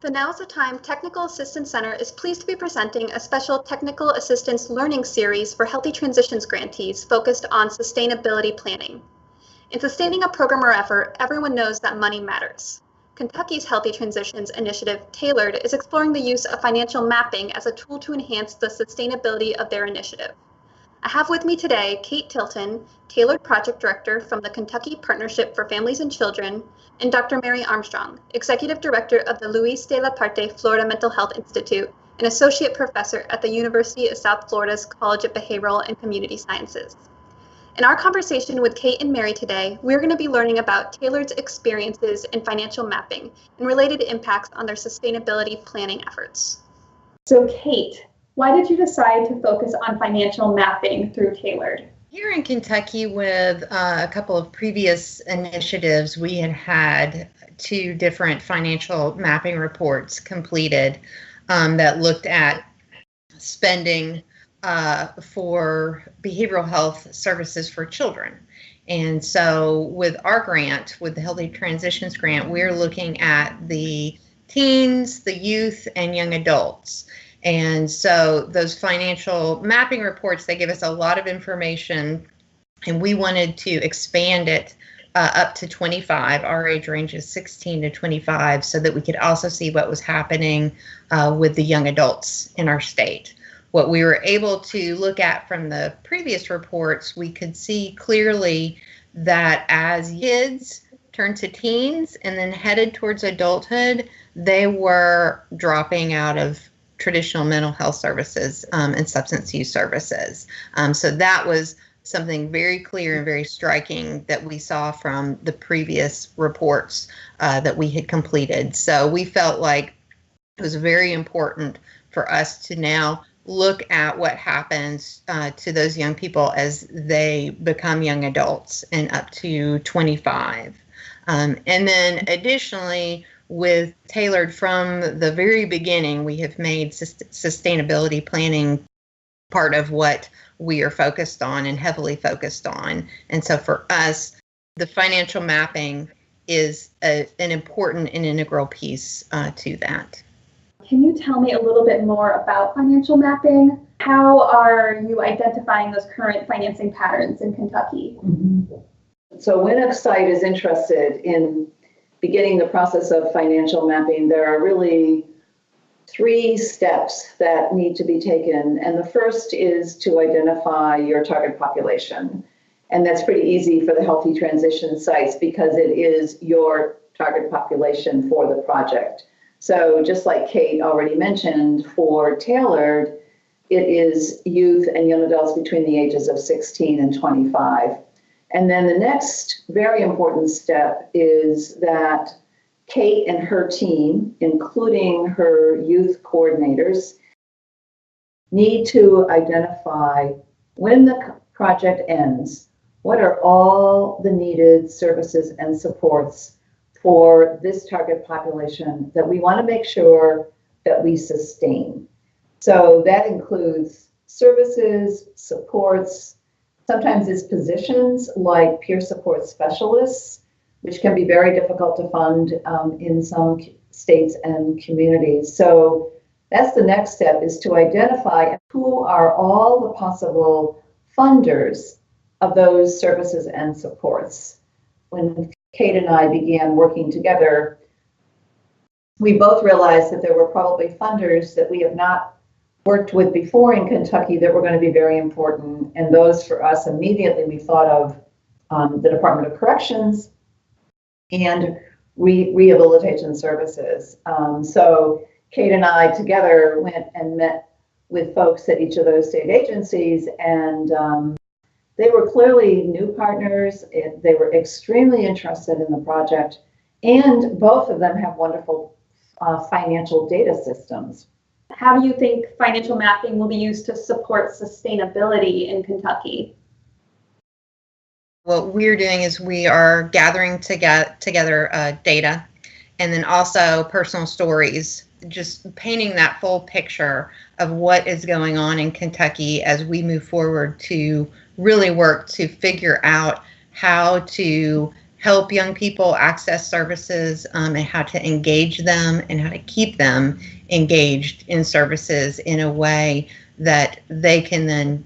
The Now is the Time Technical Assistance Center is pleased to be presenting a special Technical Assistance Learning Series for Healthy Transitions grantees focused on sustainability planning. In sustaining a program or effort, everyone knows that money matters. Kentucky's Healthy Transitions Initiative, Tailored, is exploring the use of financial mapping as a tool to enhance the sustainability of their initiative. I have with me today Kate Tilton, Tailored Project Director from the Kentucky Partnership for Families and Children, and Dr. Mary Armstrong, Executive Director of the Luis de la Parte Florida Mental Health Institute and Associate Professor at the University of South Florida's College of Behavioral and Community Sciences. In our conversation with Kate and Mary today, we're going to be learning about Tailored's experiences in financial mapping and related impacts on their sustainability planning efforts. So Kate, why did you decide to focus on financial mapping through Tailored? Here in Kentucky, with a couple of previous initiatives, we had two different financial mapping reports completed that looked at spending for behavioral health services for children. And so with our grant, with the Healthy Transitions Grant, we're looking at the teens, the youth, and young adults. And so those financial mapping reports, they give us a lot of information, and we wanted to expand it up to 25. Our age range is 16 to 25, so that we could also see what was happening with the young adults in our state. What we were able to look at from the previous reports, we could see clearly that as kids turned to teens and then headed towards adulthood, they were dropping out of traditional mental health services and substance use services. So that was something very clear and very striking that we saw from the previous reports that we had completed. So we felt like it was very important for us to now look at what happens to those young people as they become young adults and up to 25. And then additionally, with Tailored, from the very beginning, we have made sustainability planning part of what we are focused on and heavily focused on. And so for us, the financial mapping is an important and integral piece to that. Can you tell me a little bit more about financial mapping? How are you identifying those current financing patterns in Kentucky? So when a site is interested in beginning the process of financial mapping, there are really 3 steps that need to be taken. And the first is to identify your target population. And that's pretty easy for the Healthy Transition sites because it is your target population for the project. So just like Kate already mentioned, for Tailored, it is youth and young adults between the ages of 16 and 25. And then the next very important step is that Kate and her team, including her youth coordinators, need to identify when the project ends, what are all the needed services and supports for this target population that we want to make sure that we sustain. So that includes services, supports. Sometimes it's positions like peer support specialists, which can be very difficult to fund in some states and communities. So that's the next step, is to identify who are all the possible funders of those services and supports. When Kate and I began working together, we both realized that there were probably funders that we have not worked with before in Kentucky that were going to be very important. And those for us, immediately we thought of the Department of Corrections and rehabilitation services. So Kate and I together went and met with folks at each of those state agencies, and they were clearly new partners. They were extremely interested in the project, and both of them have wonderful financial data systems. How do you think financial mapping will be used to support sustainability in Kentucky? What we're doing is we are gathering together data, and then also personal stories, just painting that full picture of what is going on in Kentucky as we move forward to really work to figure out how to help young people access services, and how to engage them and how to keep them engaged in services in a way that they can then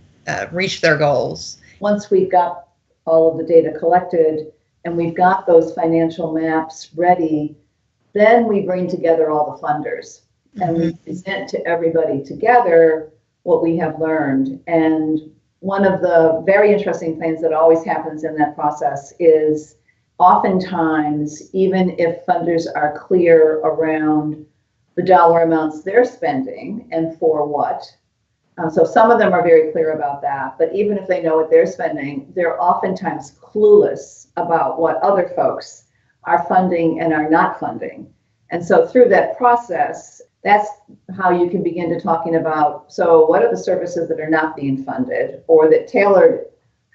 reach their goals. Once we've got all of the data collected and we've got those financial maps ready, then we bring together all the funders and we present to everybody together what we have learned. And one of the very interesting things that always happens in that process is oftentimes, even if funders are clear around the dollar amounts they're spending and for what, so some of them are very clear about that, but even if they know what they're spending, they're oftentimes clueless about what other folks are funding and are not funding. And so through that process, that's how you can begin to talking about, so what are the services that are not being funded or that Tailored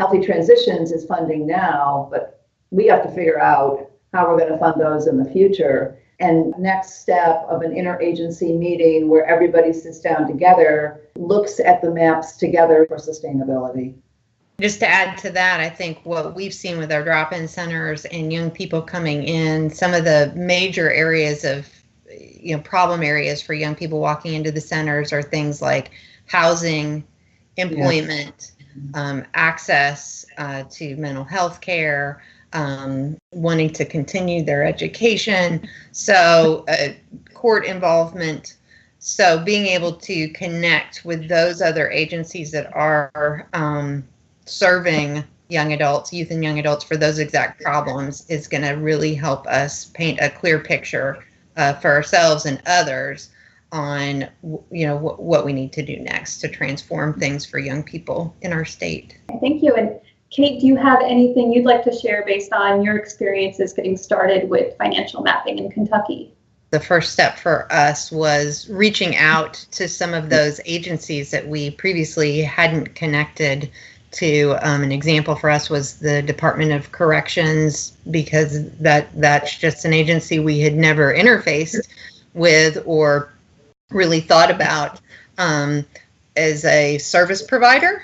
Healthy Transitions is funding now, but we have to figure out how we're going to fund those in the future. And next step of an interagency meeting where everybody sits down together, looks at the maps together for sustainability. Just to add to that, I think what we've seen with our drop-in centers and young people coming in, some of the major areas of, problem areas for young people walking into the centers are things like housing, employment, access to mental health care, wanting to continue their education, so court involvement. So being able to connect with those other agencies that are serving young adults, youth and young adults for those exact problems is going to really help us paint a clear picture for ourselves and others on, what we need to do next to transform things for young people in our state. Thank you. And Kate, do you have anything you'd like to share based on your experiences getting started with financial mapping in Kentucky? The first step for us was reaching out to some of those agencies that we previously hadn't connected to. An example for us was the Department of Corrections, because that's just an agency we had never interfaced with or really thought about as a service provider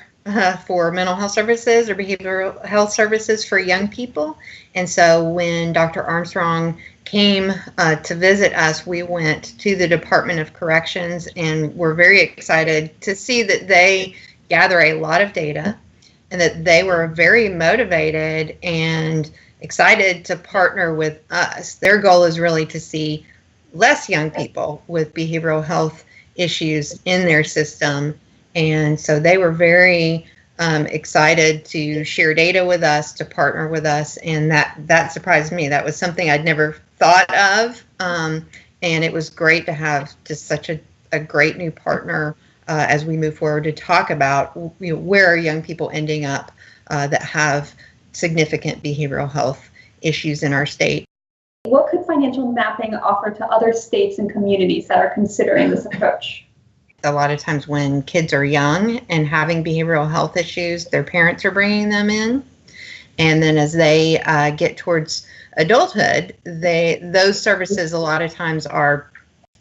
for mental health services or behavioral health services for young people. And so when Dr. Armstrong came to visit us, we went to the Department of Corrections, and we're very excited to see that they gather a lot of data and that they were very motivated and excited to partner with us. Their goal is really to see less young people with behavioral health issues in their system. And so they were very excited to share data with us, to partner with us, and that surprised me. That was something I'd never thought of, and it was great to have just such a great new partner as we move forward to talk about where are young people ending up that have significant behavioral health issues in our state. What could financial mapping offer to other states and communities that are considering this approach? A lot of times when kids are young and having behavioral health issues, their parents are bringing them in. And then as they get towards adulthood, those services a lot of times are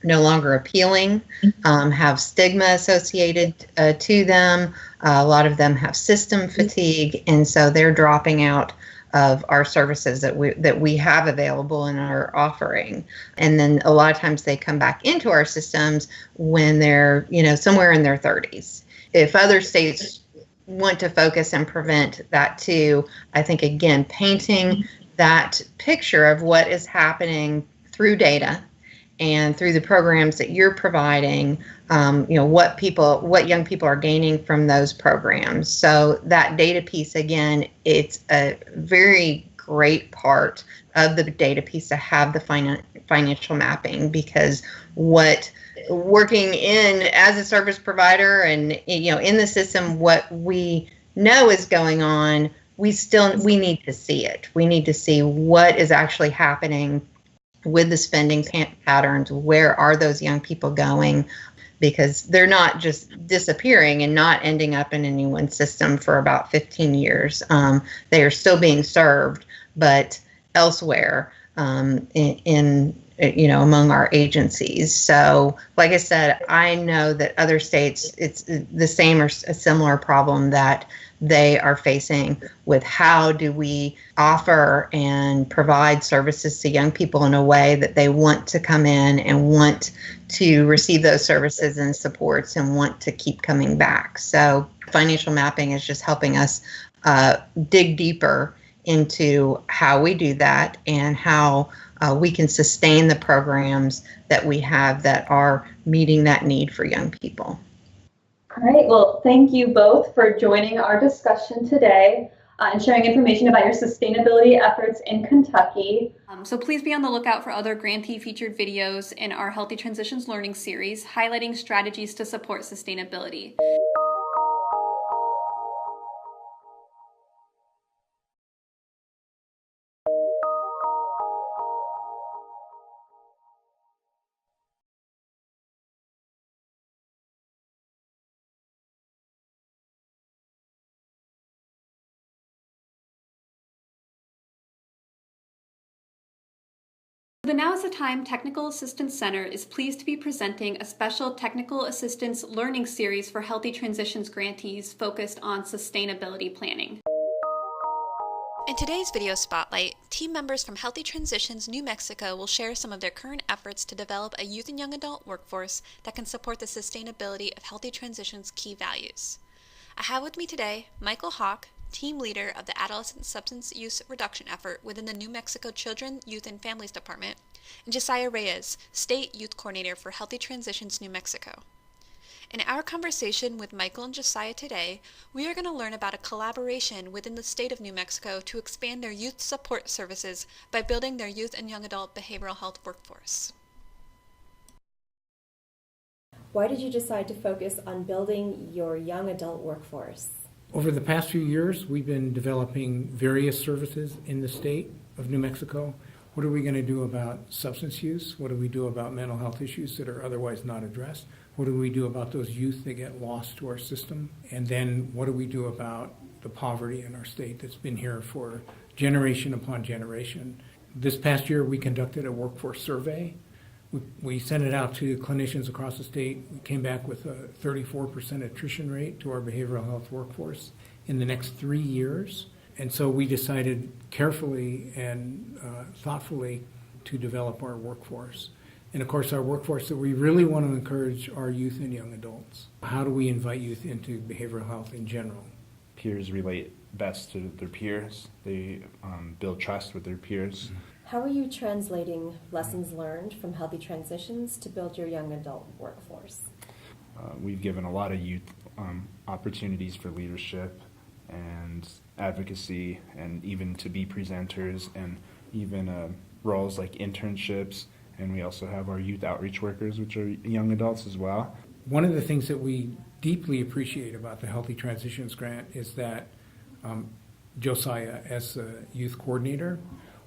no longer appealing, have stigma associated to them. A lot of them have system fatigue, and so they're dropping out of our services that we have available and are offering. And then a lot of times they come back into our systems when they're, somewhere in their 30s. If other states want to focus and prevent that too, I think, again, painting that picture of what is happening through data and through the programs that you're providing, what young people are gaining from those programs. So that data piece, again, it's a very great part of the data piece to have the financial mapping, because working in as a service provider and in the system, what we know is going on, we need to see it. We need to see what is actually happening with the spending patterns. Where are those young people going? Because they're not just disappearing and not ending up in anyone's system for about 15 years. They are still being served, but elsewhere in among our agencies. So, like I said, I know that other states, it's the same or a similar problem, that they are facing with how do we offer and provide services to young people in a way that they want to come in and want to receive those services and supports and want to keep coming back. So financial mapping is just helping us dig deeper into how we do that and how we can sustain the programs that we have that are meeting that need for young people. All right, well, thank you both for joining our discussion today and sharing information about your sustainability efforts in Kentucky. So please be on the lookout for other Grantee featured videos in our Healthy Transitions Learning Series, highlighting strategies to support sustainability. The Now is the Time Technical Assistance Center is pleased to be presenting a special Technical Assistance Learning Series for Healthy Transitions grantees focused on sustainability planning. In today's video spotlight, team members from Healthy Transitions New Mexico will share some of their current efforts to develop a youth and young adult workforce that can support the sustainability of Healthy Transitions' key values. I have with me today Michael Hawk, team leader of the Adolescent Substance Use Reduction effort within the New Mexico Children, Youth, and Families Department, and Josiah Reyes, State Youth Coordinator for Healthy Transitions New Mexico. In our conversation with Michael and Josiah today, we are going to learn about a collaboration within the state of New Mexico to expand their youth support services by building their youth and young adult behavioral health workforce. Why did you decide to focus on building your young adult workforce? Over the past few years, we've been developing various services in the state of New Mexico. What are we going to do about substance use? What do we do about mental health issues that are otherwise not addressed? What do we do about those youth that get lost to our system? And then what do we do about the poverty in our state that's been here for generation upon generation? This past year, we conducted a workforce survey. We sent it out to clinicians across the state. We came back with a 34% attrition rate to our behavioral health workforce in the next 3 years. And so we decided carefully and thoughtfully to develop our workforce. And of course, our workforce that we really want to encourage are youth and young adults. How do we invite youth into behavioral health in general? Peers relate best to their peers. They build trust with their peers. How are you translating lessons learned from Healthy Transitions to build your young adult workforce? We've given a lot of youth opportunities for leadership and advocacy, and even to be presenters, and even roles like internships. And we also have our youth outreach workers, which are young adults as well. One of the things that we deeply appreciate about the Healthy Transitions Grant is that Josiah, as the youth coordinator,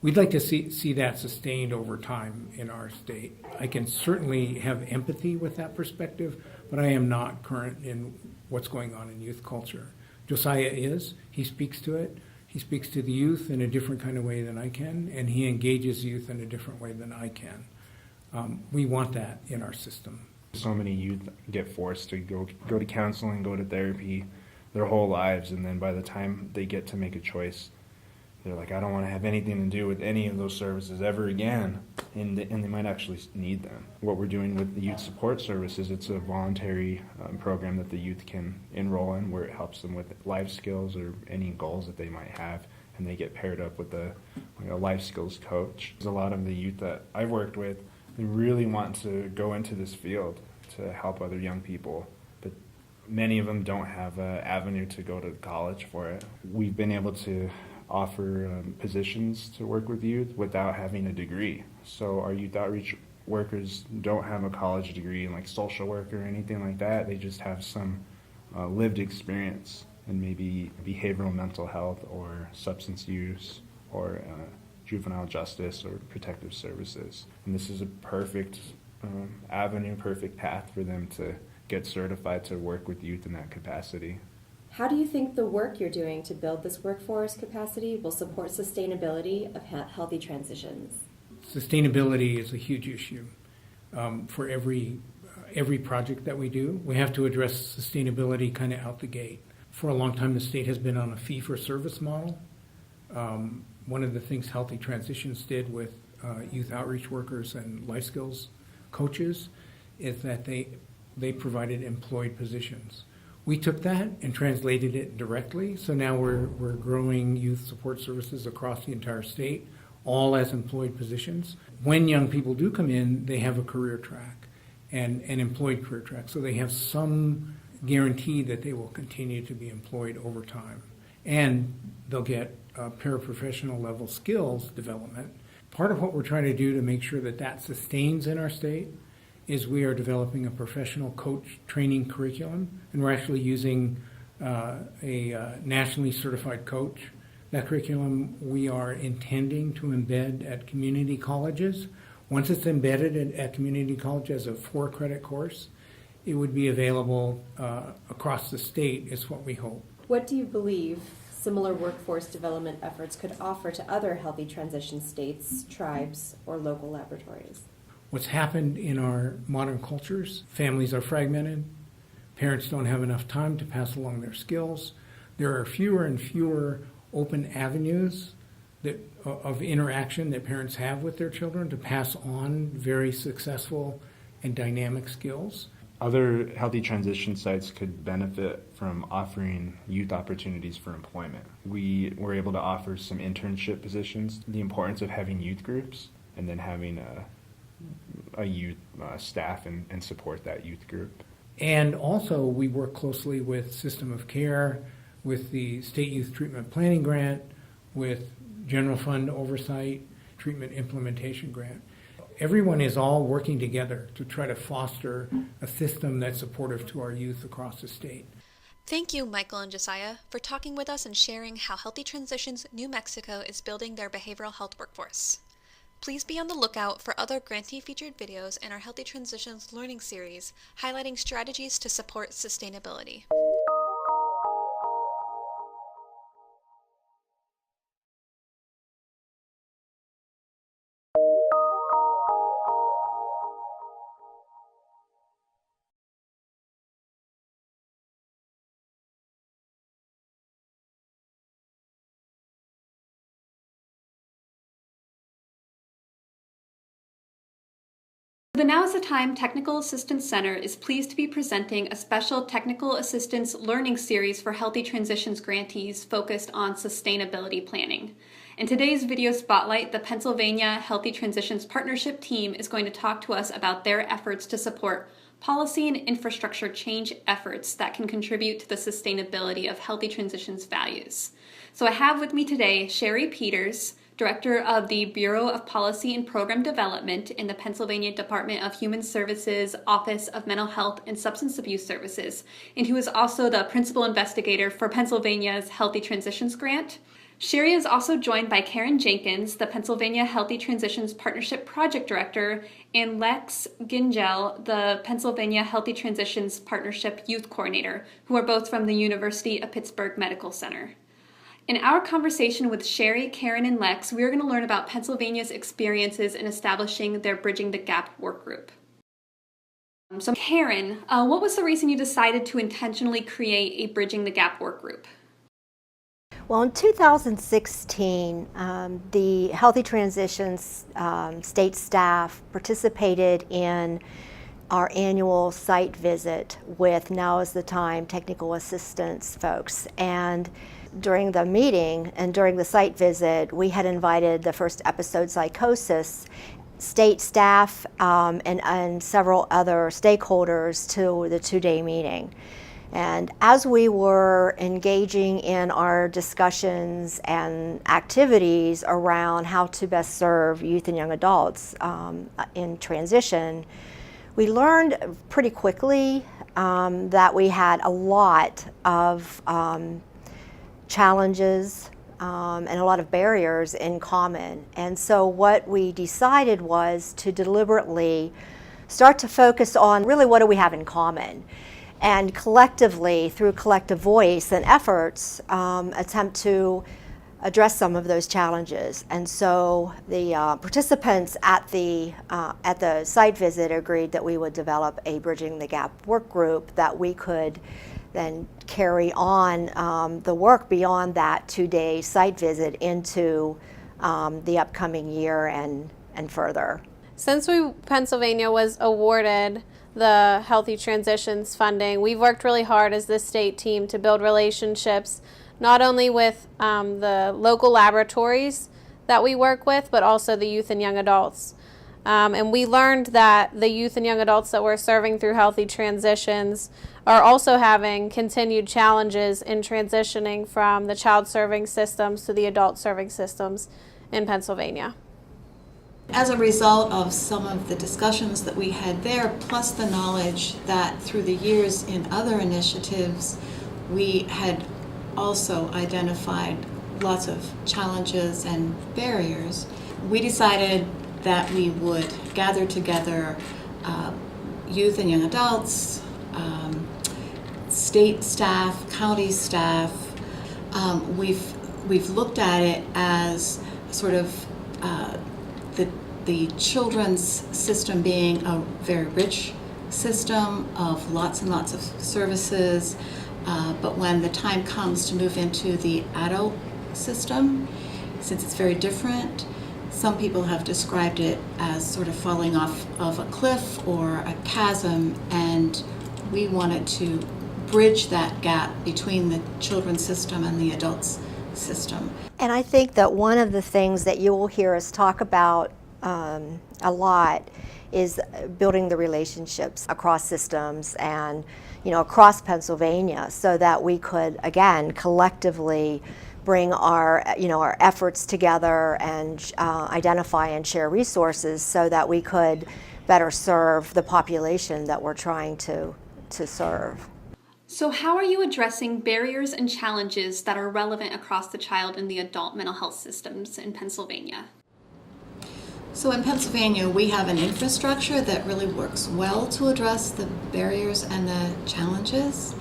we'd like to see that sustained over time in our state. I can certainly have empathy with that perspective, but I am not current in what's going on in youth culture. Josiah is. He speaks to it. He speaks to the youth in a different kind of way than I can, and he engages youth in a different way than I can. We want that in our system. So many youth get forced to go to counseling, go to therapy their whole lives, and then by the time they get to make a choice, they're like, I don't want to have anything to do with any of those services ever again, and they might actually need them. What we're doing with the youth support services, it's a voluntary program that the youth can enroll in, where it helps them with life skills or any goals that they might have, and they get paired up with a life skills coach. There's a lot of the youth that I've worked with, they really want to go into this field to help other young people, but many of them don't have an avenue to go to college for it. We've been able to offer positions to work with youth without having a degree. So our youth outreach workers don't have a college degree in like social work or anything like that. They just have some lived experience in maybe behavioral mental health or substance use or juvenile justice or protective services. And this is a perfect avenue, perfect path for them to get certified to work with youth in that capacity. How do you think the work you're doing to build this workforce capacity will support sustainability of healthy transitions? Sustainability is a huge issue. For every project that we do, we have to address sustainability kind of out the gate. For a long time, the state has been on a fee-for-service model. One of the things Healthy Transitions did with youth outreach workers and life skills coaches is that they provided employed positions. We took that and translated it directly, so now we're growing youth support services across the entire state, all as employed positions. When young people do come in, they have a career track and an employed career track, so they have some guarantee that they will continue to be employed over time. And they'll get paraprofessional level skills development. Part of what we're trying to do to make sure that that sustains in our state is we are developing a professional coach training curriculum, and we're actually using a nationally certified coach. That curriculum we are intending to embed at community colleges. Once it's embedded at community college as a 4-credit course, it would be available across the state, is what we hope. What do you believe similar workforce development efforts could offer to other healthy transition states, tribes, or local laboratories? What's happened in our modern cultures, families are fragmented, parents don't have enough time to pass along their skills. There are fewer and fewer open avenues of interaction that parents have with their children to pass on very successful and dynamic skills. Other healthy transition sites could benefit from offering youth opportunities for employment. We were able to offer some internship positions, the importance of having youth groups, and then having a youth staff and support that youth group. And also we work closely with System of Care, with the State Youth Treatment Planning Grant, with General Fund Oversight, Treatment Implementation Grant. Everyone is all working together to try to foster a system that's supportive to our youth across the state. Thank you, Michael and Josiah, for talking with us and sharing how Healthy Transitions New Mexico is building their behavioral health workforce. Please be on the lookout for other grantee-featured videos in our Healthy Transitions learning series highlighting strategies to support sustainability. The Now is the Time Technical Assistance Center is pleased to be presenting a special technical assistance learning series for Healthy Transitions grantees focused on sustainability planning. In today's video spotlight, the Pennsylvania Healthy Transitions Partnership team is going to talk to us about their efforts to support policy and infrastructure change efforts that can contribute to the sustainability of Healthy Transitions values. So I have with me today Sherry Peters, Director of the Bureau of Policy and Program Development in the Pennsylvania Department of Human Services Office of Mental Health and Substance Abuse Services, and who is also the Principal Investigator for Pennsylvania's Healthy Transitions Grant. Sherry is also joined by Karen Jenkins, the Pennsylvania Healthy Transitions Partnership Project Director, and Lex Gingell, the Pennsylvania Healthy Transitions Partnership Youth Coordinator, who are both from the University of Pittsburgh Medical Center. In our conversation with Sherry, Karen, and Lex, we are going to learn about Pennsylvania's experiences in establishing their Bridging the Gap work group. So Karen, what was the reason you decided to intentionally create a Bridging the Gap work group? Well, in 2016, the Healthy Transitions state staff participated in our annual site visit with Now is the Time technical assistance folks. And during the meeting and during the site visit, we had invited the first episode psychosis state staff and several other stakeholders to the 2-day meeting. And as we were engaging in our discussions and activities around how to best serve youth and young adults in transition, we learned pretty quickly that we had a lot of challenges and a lot of barriers in common. And so what we decided was to deliberately start to focus on really what do we have in common, and collectively, through collective voice and efforts, attempt to address some of those challenges. And so the participants at the site visit agreed that we would develop a Bridging the Gap work group that we could then carry on the work beyond that 2-day site visit into the upcoming year and further. Since Pennsylvania was awarded the Healthy Transitions funding, we've worked really hard as the state team to build relationships not only with the local laboratories that we work with, but also the youth and young adults. And we learned that the youth and young adults that we're serving through Healthy Transitions are also having continued challenges in transitioning from the child serving systems to the adult serving systems in Pennsylvania. As a result of some of the discussions that we had there, plus the knowledge that through the years in other initiatives, we had also identified lots of challenges and barriers, we decided that we would gather together youth and young adults, state staff, county staff. We've looked at it as sort of the children's system being a very rich system of lots and lots of services, but when the time comes to move into the adult system, since it's very different, some people have described it as sort of falling off of a cliff or a chasm, and we wanted to bridge that gap between the children's system and the adults system. And I think that one of the things that you will hear us talk about a lot is building the relationships across systems and, across Pennsylvania, so that we could, again, collectively bring our efforts together and identify and share resources so that we could better serve the population that we're trying to serve. So how are you addressing barriers and challenges that are relevant across the child and the adult mental health systems in Pennsylvania? So in Pennsylvania, we have an infrastructure that really works well to address the barriers and the challenges.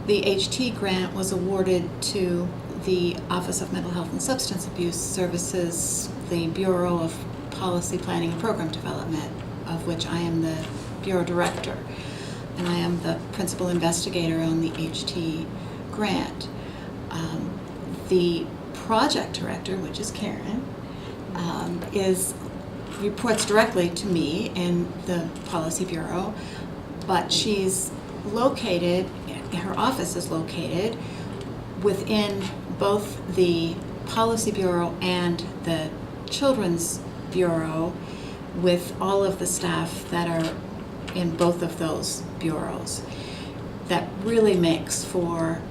The HT grant was awarded to the Office of Mental Health and Substance Abuse Services, the Bureau of Policy Planning and Program Development, of which I am the Bureau Director, and I am the Principal Investigator on the HT grant. The Project Director, which is Karen, reports directly to me in the Policy Bureau, but she's located, her office is located within both the Policy Bureau and the Children's Bureau, with all of the staff that are in both of those bureaus. That really makes for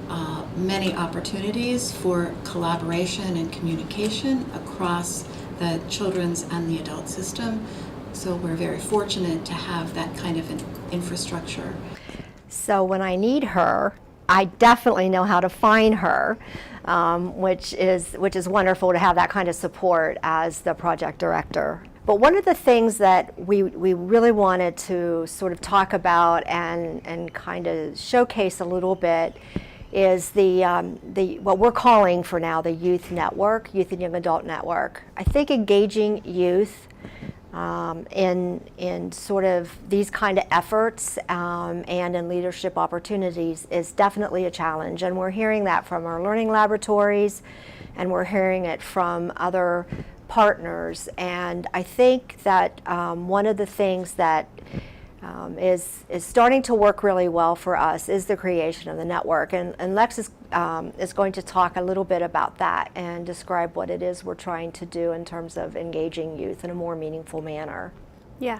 many opportunities for collaboration and communication across the children's and the adult system. So we're very fortunate to have that kind of an infrastructure. So when I need her, I definitely know how to find her, which is wonderful to have that kind of support as the project director. But one of the things that we really wanted to sort of talk about and kind of showcase a little bit is the what we're calling for now the youth network, youth and young adult network. I think engaging youth in sort of these kind of efforts and in leadership opportunities is definitely a challenge, and we're hearing that from our learning laboratories, and we're hearing it from other partners. And I think that one of the things that is starting to work really well for us is the creation of the network, and Lex is going to talk a little bit about that and describe what it is we're trying to do in terms of engaging youth in a more meaningful manner. Yeah.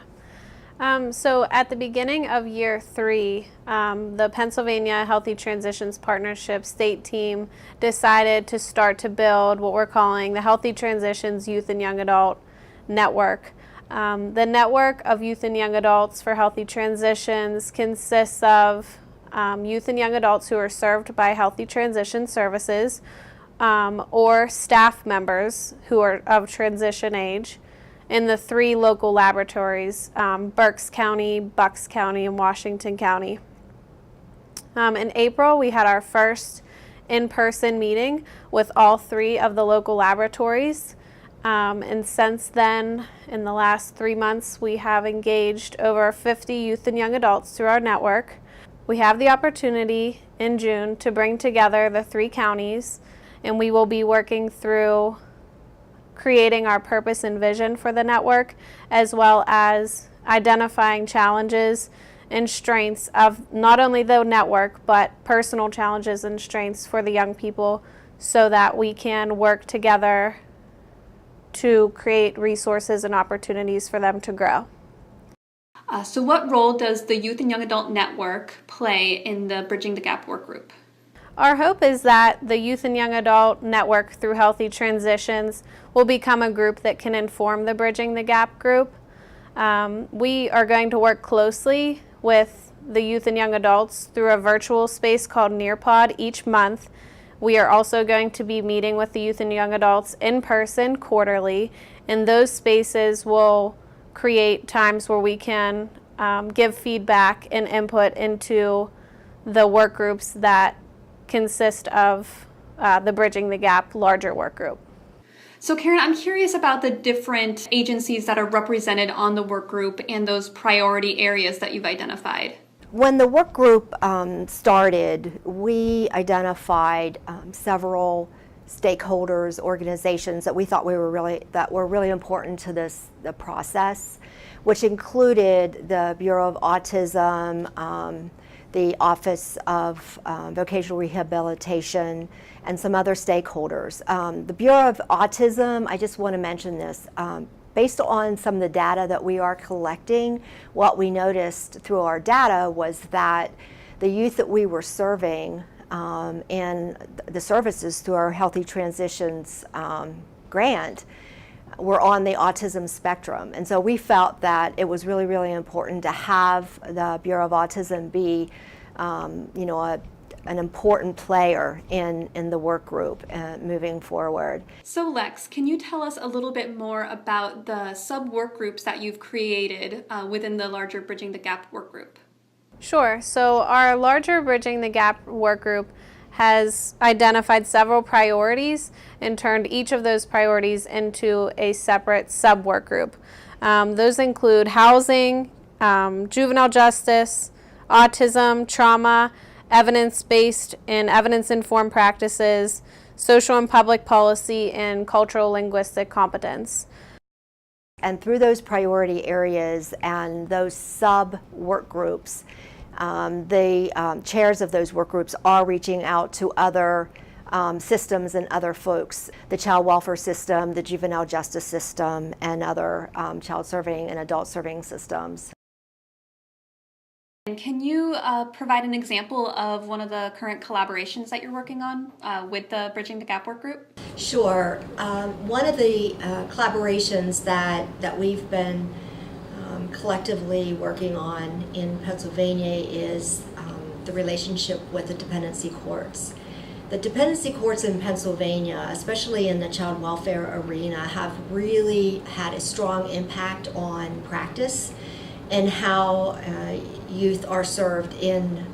So at the beginning of year 3, the Pennsylvania Healthy Transitions Partnership state team decided to start to build what we're calling the Healthy Transitions Youth and Young Adult Network. The network of youth and young adults for Healthy Transitions consists of youth and young adults who are served by Healthy Transition Services or staff members who are of transition age in the 3 local laboratories, Berks County, Bucks County, and Washington County. In April, we had our first in-person meeting with all 3 of the local laboratories. And since then, in the last 3 months, we have engaged over 50 youth and young adults through our network. We have the opportunity in June to bring together the 3 counties, and we will be working through creating our purpose and vision for the network, as well as identifying challenges and strengths of not only the network, but personal challenges and strengths for the young people so that we can work together to create resources and opportunities for them to grow. So what role does the Youth and Young Adult Network play in the Bridging the Gap work group? Our hope is that the Youth and Young Adult Network through Healthy Transitions will become a group that can inform the Bridging the Gap group. We are going to work closely with the youth and young adults through a virtual space called Nearpod each month. We are also going to be meeting with the youth and young adults in person quarterly, and those spaces will create times where we can give feedback and input into the work groups that consist of the Bridging the Gap larger work group. So Karen, I'm curious about the different agencies that are represented on the work group and those priority areas that you've identified. When the work group started, we identified several stakeholders, organizations that we thought were really important to the process, which included the Bureau of Autism, the Office of Vocational Rehabilitation, and some other stakeholders. The Bureau of Autism, I just want to mention this. Based on some of the data that we are collecting, what we noticed through our data was that the youth that we were serving and the services through our Healthy Transitions grant were on the autism spectrum. And so we felt that it was really, really important to have the Bureau of Autism be an important player in the work group moving forward. So Lex, can you tell us a little bit more about the sub-work groups that you've created within the larger Bridging the Gap work group? Sure. So our larger Bridging the Gap work group has identified several priorities and turned each of those priorities into a separate sub-work group. Those include housing, juvenile justice, autism, trauma, evidence-based and evidence-informed practices, social and public policy, and cultural linguistic competence. And through those priority areas and those sub-work groups, the chairs of those work groups are reaching out to other systems and other folks, the child welfare system, the juvenile justice system, and other child serving and adult serving systems. And can you provide an example of one of the current collaborations that you're working on with the Bridging the Gap work group? Sure. One of the collaborations that we've been collectively working on in Pennsylvania is the relationship with the dependency courts. The dependency courts in Pennsylvania, especially in the child welfare arena, have really had a strong impact on practice and how youth are served in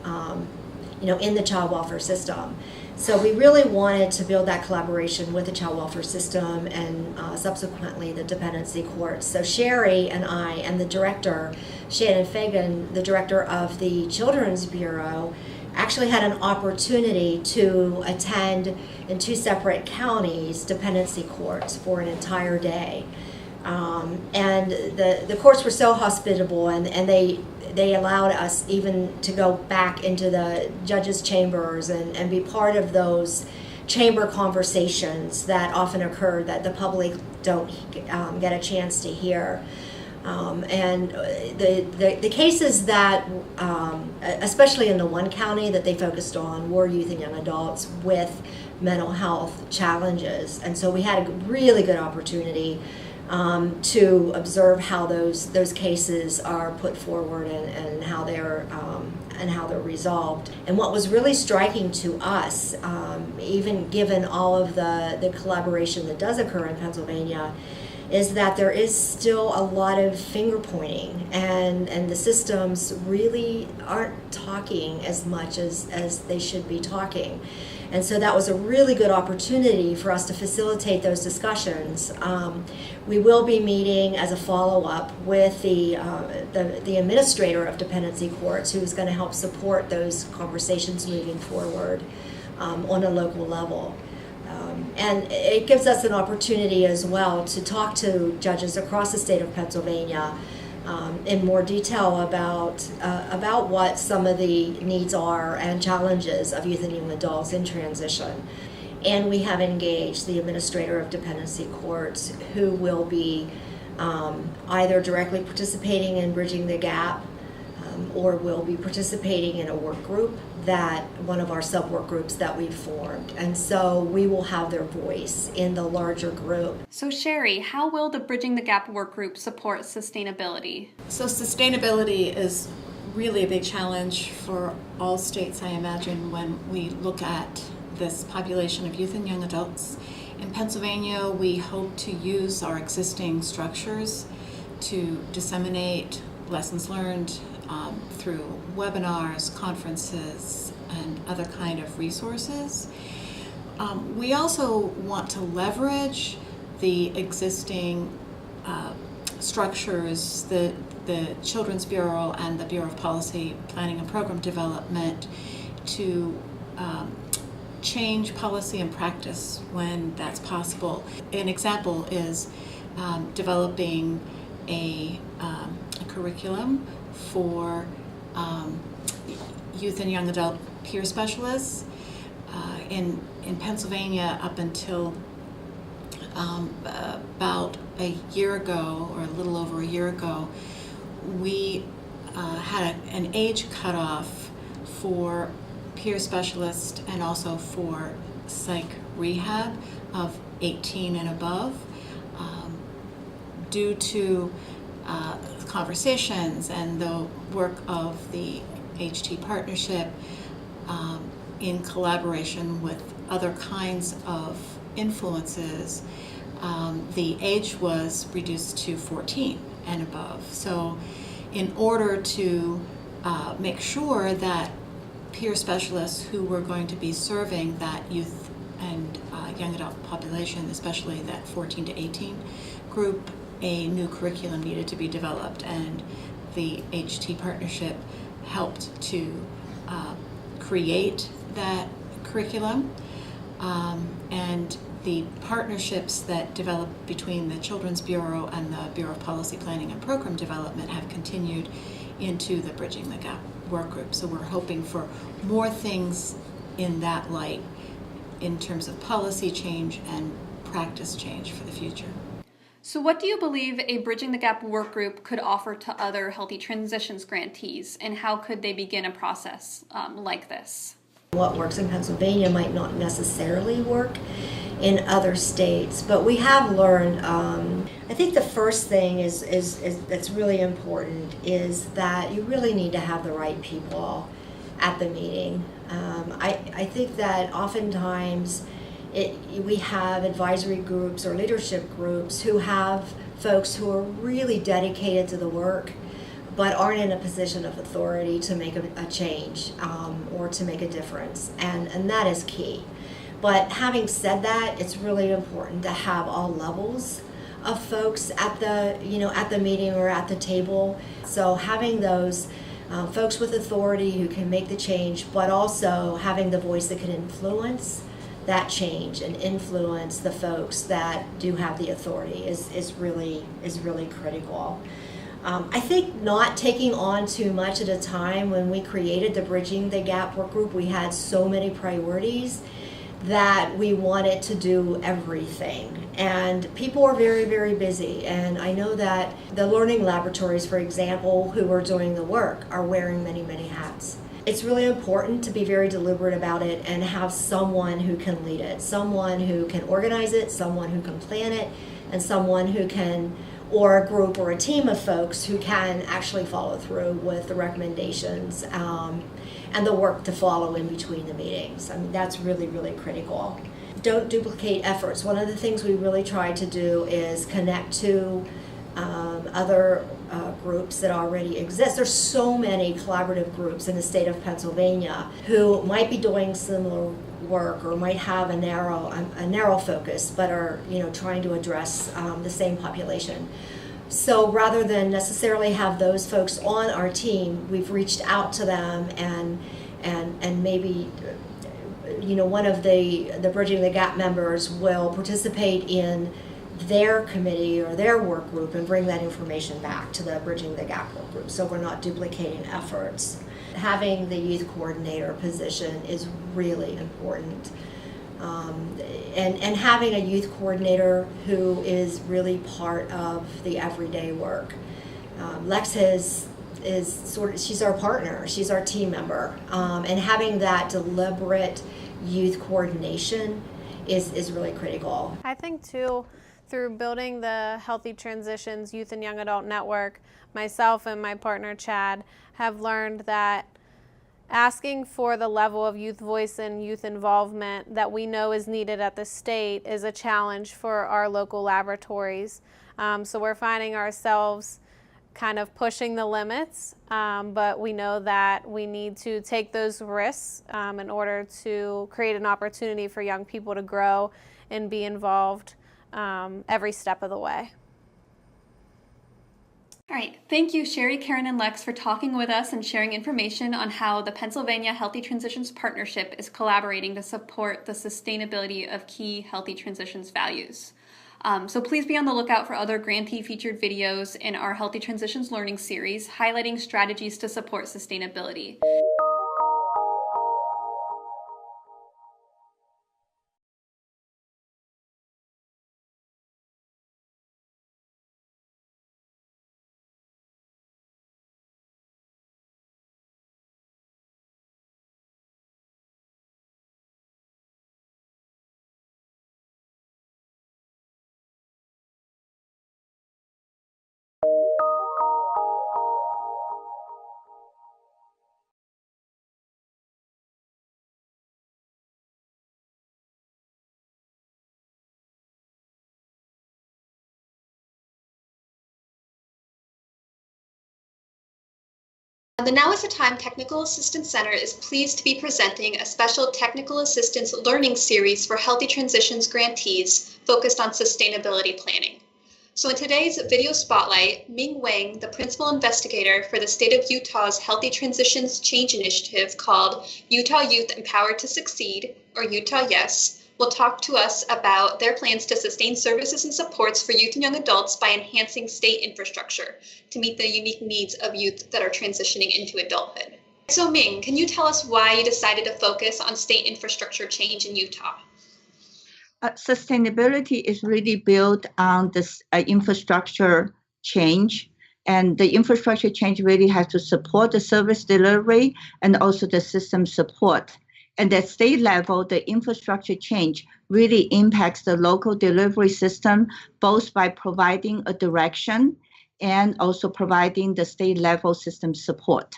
the child welfare system. So we really wanted to build that collaboration with the child welfare system and subsequently the dependency courts. So Sherry and I and the director, Shannon Fagan, the director of the Children's Bureau, actually had an opportunity to attend in 2 separate counties dependency courts for an entire day. And the courts were so hospitable, and they allowed us even to go back into the judges' chambers and be part of those chamber conversations that often occur that the public don't get a chance to hear. And the cases that, especially in the one county that they focused on, were youth and young adults with mental health challenges. And so we had a really good opportunity to observe how those cases are put forward and how they're resolved. And what was really striking to us, even given all of the collaboration that does occur in Pennsylvania, is that there is still a lot of finger pointing, and the systems really aren't talking as much as they should be talking. And so that was a really good opportunity for us to facilitate those discussions. We will be meeting as a follow-up with the administrator of dependency courts, who's going to help support those conversations moving forward on a local level. And it gives us an opportunity as well to talk to judges across the state of Pennsylvania in more detail about what some of the needs are and challenges of youth and young adults in transition. And we have engaged the administrator of dependency courts, who will be either directly participating in Bridging the Gap or will be participating in a work group, that one of our sub-work groups that we've formed. And so we will have their voice in the larger group. So Sherry, how will the Bridging the Gap work group support sustainability? So sustainability is really a big challenge for all states, I imagine, when we look at this population of youth and young adults. In Pennsylvania, we hope to use our existing structures to disseminate lessons learned through webinars, conferences, and other kind of resources. We also want to leverage the existing structures, the Children's Bureau and the Bureau of Policy Planning and Program Development, to change policy and practice when that's possible. An example is developing a curriculum for youth and young adult peer specialists. In Pennsylvania, up until about a year ago, or a little over a year ago, we had an age cutoff for peer specialist and also for psych rehab of 18 and above. Due to conversations and the work of the HT partnership, in collaboration with other kinds of influences, the age was reduced to 14 and above. So in order to make sure that peer specialists who were going to be serving that youth and young adult population, especially that 14 to 18 group, a new curriculum needed to be developed, and the HT partnership helped to create that curriculum. And the partnerships that developed between the Children's Bureau and the Bureau of Policy Planning and Program Development have continued into the Bridging the Gap work group. So we're hoping for more things in that light in terms of policy change and practice change for the future. So what do you believe a Bridging the Gap work group could offer to other Healthy Transitions grantees, and how could they begin a process like this? What works in Pennsylvania might not necessarily work in other states, but we have learned, I think the first thing is that's really important is that you really need to have the right people at the meeting. I think that oftentimes we have advisory groups or leadership groups who have folks who are really dedicated to the work, but aren't in a position of authority to make a change or to make a difference, and that is key. But having said that, it's really important to have all levels of folks at the meeting or at the table. So having those folks with authority who can make the change, but also having the voice that can influence that change and influence the folks that do have the authority is really critical. I think not taking on too much at a time. When we created the Bridging the Gap work group, we had so many priorities that we wanted to do everything. And people are very, very busy. And I know that the learning laboratories, for example, who are doing the work, are wearing many, many hats. It's really important to be very deliberate about it and have someone who can lead it, someone who can organize it, someone who can plan it, and someone who can, or a group or a team of folks who can actually follow through with the recommendations and the work to follow in between the meetings. I mean, that's really, really critical. Don't duplicate efforts. One of the things we really try to do is connect to other groups that already exist. There's so many collaborative groups in the state of Pennsylvania who might be doing similar work or might have a narrow focus, but are trying to address the same population. So rather than necessarily have those folks on our team, we've reached out to them and maybe one of the Bridging the Gap members will participate in their committee or their work group and bring that information back to the Bridging the Gap work group, so we're not duplicating efforts. Having the youth coordinator position is really important. And having a youth coordinator who is really part of the everyday work. Lex is she's our partner, she's our team member, and having that deliberate youth coordination is really critical. I think too, through building the Healthy Transitions Youth and Young Adult Network, myself and my partner Chad have learned that asking for the level of youth voice and youth involvement that we know is needed at the state is a challenge for our local laboratories. So we're finding ourselves kind of pushing the limits, but we know that we need to take those risks in order to create an opportunity for young people to grow and be involved every step of the way. All right, thank you, Sherry, Karen, and Lex, for talking with us and sharing information on how the Pennsylvania Healthy Transitions Partnership is collaborating to support the sustainability of key Healthy Transitions values. So please be on the lookout for other grantee featured videos in our Healthy Transitions Learning Series highlighting strategies to support sustainability. The Now is the Time Technical Assistance Center is pleased to be presenting a special Technical Assistance Learning Series for Healthy Transitions grantees focused on sustainability planning. So in today's video spotlight, Ming Wang, the principal investigator for the state of Utah's Healthy Transitions Change Initiative called Utah Youth Empowered to Succeed, or Utah Yes, will talk to us about their plans to sustain services and supports for youth and young adults by enhancing state infrastructure to meet the unique needs of youth that are transitioning into adulthood. So Ming, can you tell us why you decided to focus on state infrastructure change in Utah? Sustainability is really built on this infrastructure change, and the infrastructure change really has to support the service delivery and also the system support. And at state level, the infrastructure change really impacts the local delivery system, both by providing a direction and also providing the state level system support.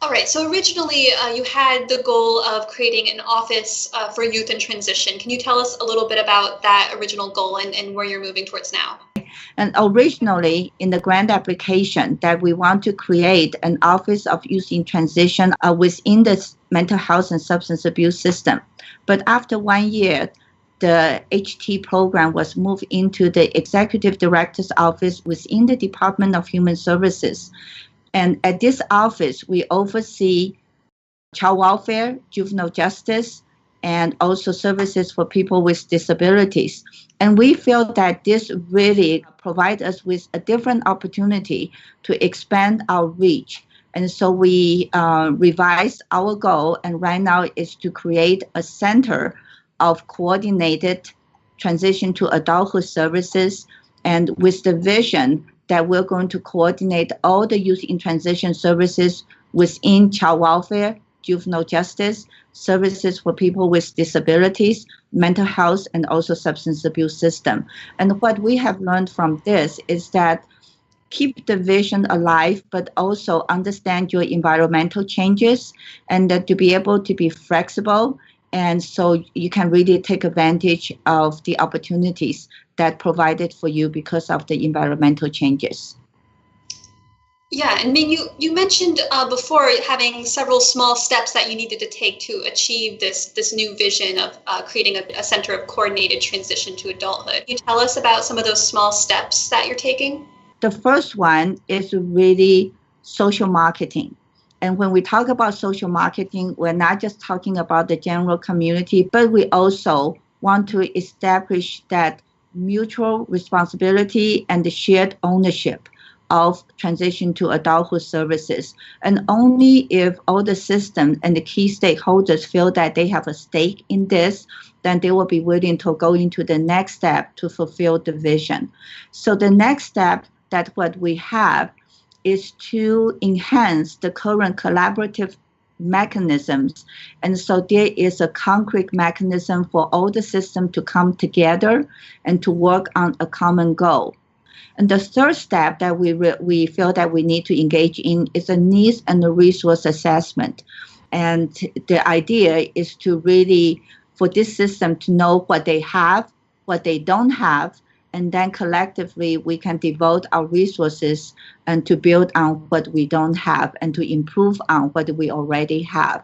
All right, so originally you had the goal of creating an office for youth in transition. Can you tell us a little bit about that original goal and where you're moving towards now? And originally in the grant application that we want to create an Office of Youth in Transition within the mental health and substance abuse system. But after 1 year, the HT program was moved into the Executive Director's Office within the Department of Human Services. And at this office, we oversee child welfare, juvenile justice, and also services for people with disabilities. And we feel that this really provides us with a different opportunity to expand our reach. And so we revised our goal, and right now is to create a center of coordinated transition to adulthood services, and with the vision that we're going to coordinate all the youth in transition services within child welfare, juvenile justice, services for people with disabilities, mental health, and also substance abuse system. And what we have learned from this is that keep the vision alive, but also understand your environmental changes, and that to be able to be flexible, and so you can really take advantage of the opportunities that provided for you because of the environmental changes. Yeah, and Ming, you mentioned before having several small steps that you needed to take to achieve this new vision of creating a center of coordinated transition to adulthood. Can you tell us about some of those small steps that you're taking? The first one is really social marketing. And when we talk about social marketing, we're not just talking about the general community, but we also want to establish that mutual responsibility and the shared ownership of transition to adulthood services. And only if all the systems and the key stakeholders feel that they have a stake in this, then they will be willing to go into the next step to fulfill the vision. So the next step that what we have is to enhance the current collaborative mechanisms. And so there is a concrete mechanism for all the systems to come together and to work on a common goal. And the third step that we feel that we need to engage in is a needs and a resource assessment. And the idea is to really, for this system to know what they have, what they don't have, and then collectively we can devote our resources and to build on what we don't have and to improve on what we already have.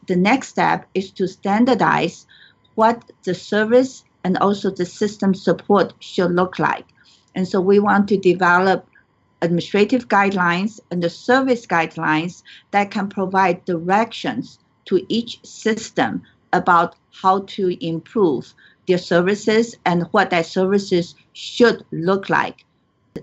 The next step is to standardize what the service and also the system support should look like. And so we want to develop administrative guidelines and the service guidelines that can provide directions to each system about how to improve their services and what their services should look like.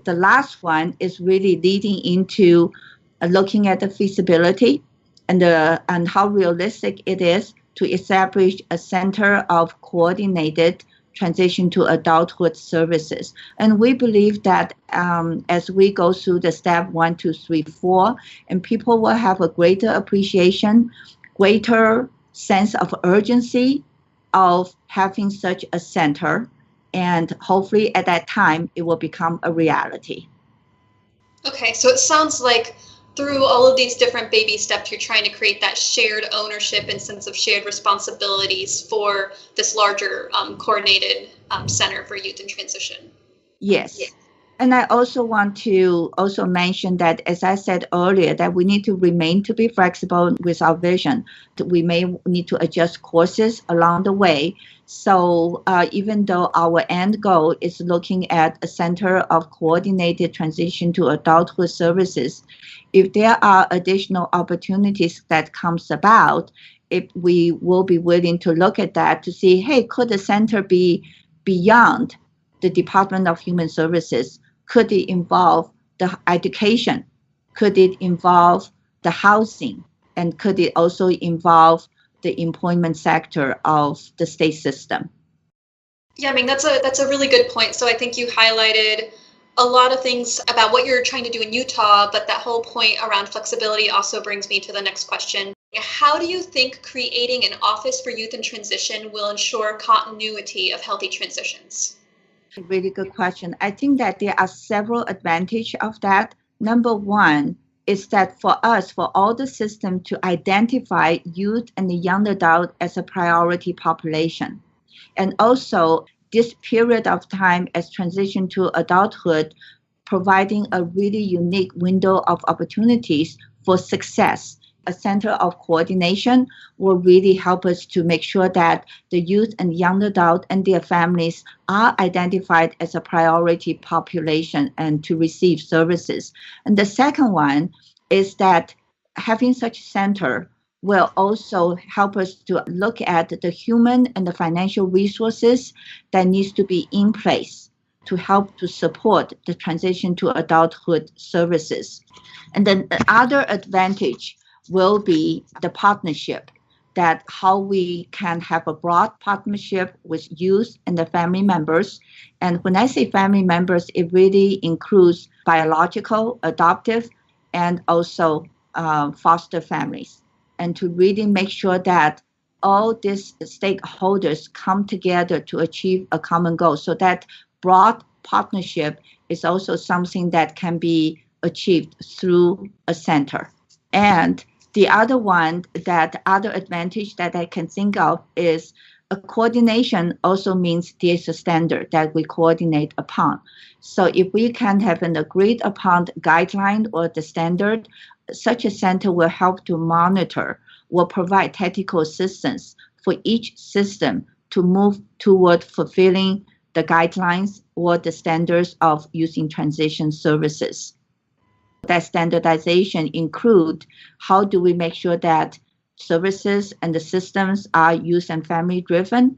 The last one is really leading into looking at the feasibility and how realistic it is to establish a center of coordinated transition to adulthood services. And we believe that as we go through the step 1, 2, 3, 4, and people will have a greater appreciation, greater sense of urgency of having such a center. And hopefully at that time, it will become a reality. Okay, so it sounds like through all of these different baby steps, you're trying to create that shared ownership and sense of shared responsibilities for this larger coordinated center for youth in transition. Yes. And I also want to also mention that, as I said earlier, that we need to remain to be flexible with our vision. We may need to adjust courses along the way. So even though our end goal is looking at a center of coordinated transition to adulthood services, if there are additional opportunities that comes about, if we will be willing to look at that to see, hey, could the center be beyond the Department of Human Services? Could it involve the education? Could it involve the housing? And could it also involve the employment sector of the state system? Yeah, I mean, that's a really good point. So I think you highlighted a lot of things about what you're trying to do in Utah, but that whole point around flexibility also brings me to the next question. How do you think creating an office for youth in transition will ensure continuity of healthy transitions? Really good question. I think that there are several advantages of that. Number one is that for us, for all the system to identify youth and the young adult as a priority population. And also this period of time as transition to adulthood, providing a really unique window of opportunities for success. A center of coordination will really help us to make sure that the youth and young adult and their families are identified as a priority population and to receive services. And the second one is that having such a center will also help us to look at the human and the financial resources that needs to be in place to help to support the transition to adulthood services. And then the other advantage will be the partnership, that how we can have a broad partnership with youth and the family members. And when I say family members, it really includes biological, adoptive, and also foster families. And to really make sure that all these stakeholders come together to achieve a common goal. So that broad partnership is also something that can be achieved through a center. And the other one, that other advantage that I can think of is A coordination also means there's a standard that we coordinate upon. So if we can have an agreed upon guideline or the standard, such a center will help to monitor, will provide technical assistance for each system to move toward fulfilling the guidelines or the standards of using transition services. That standardization include how do we make sure that services and the systems are youth and family driven,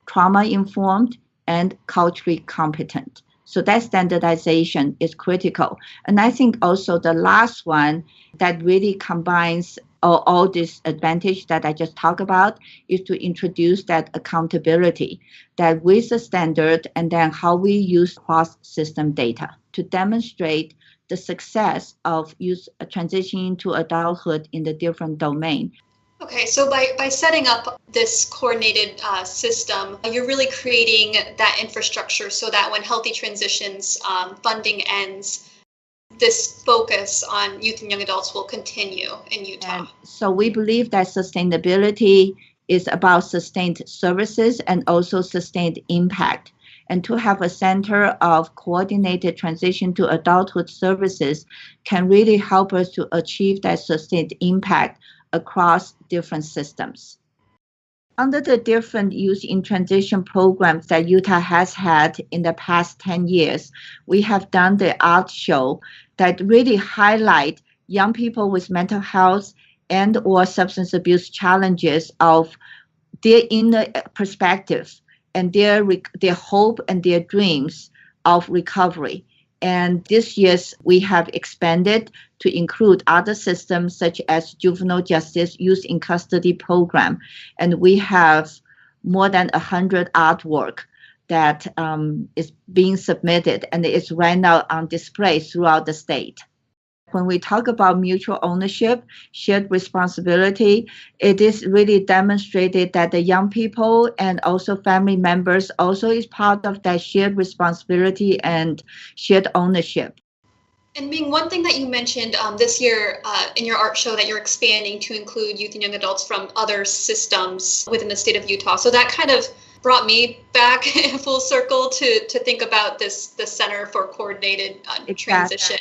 trauma informed, and culturally competent. So that standardization is critical. And I think also the last one that really combines all this advantage that I just talked about is to introduce that accountability, that with the standard and then how we use cross-system data to demonstrate the success of youth transitioning to adulthood in the different domain. Okay, so by setting up this coordinated system, you're really creating that infrastructure so that when Healthy Transitions funding ends, this focus on youth and young adults will continue in Utah. And so we believe that sustainability is about sustained services and also sustained impact. And to have a center of coordinated transition to adulthood services can really help us to achieve that sustained impact across different systems. Under the different youth in transition programs that Utah has had in the past 10 years, we have done the art show that really highlight young people with mental health and or substance abuse challenges of their inner perspective and their hope and their dreams of recovery. And this year, we have expanded to include other systems such as juvenile justice youth in custody program. And we have more than 100 artwork that is being submitted and is right now on display throughout the state. When we talk about mutual ownership, shared responsibility, it is really demonstrated that the young people and also family members also is part of that shared responsibility and shared ownership. And Ming, one thing that you mentioned this year in your art show that you're expanding to include youth and young adults from other systems within the state of Utah. So that kind of brought me back full circle to think about the Center for Coordinated Transition.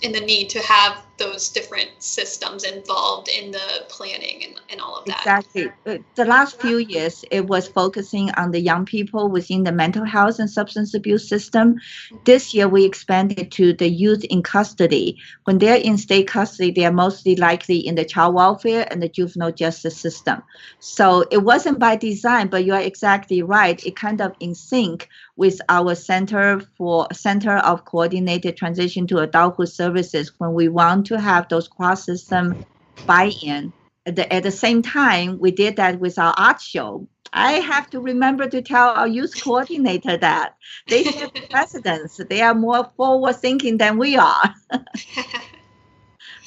And the need to have those different systems involved in the planning and all of that. Exactly. The last few years, it was focusing on the young people within the mental health and substance abuse system. This year, we expanded to the youth in custody. When they're in state custody, they are mostly likely in the child welfare and the juvenile justice system. So it wasn't by design, but you are exactly right. It kind of in sync with our Center of Coordinated Transition to Adulthood Services when we want to have those cross-system buy-in. At the same time, we did that with our art show. I have to remember to tell our youth coordinator that. They set the precedence. They are more forward-thinking than we are.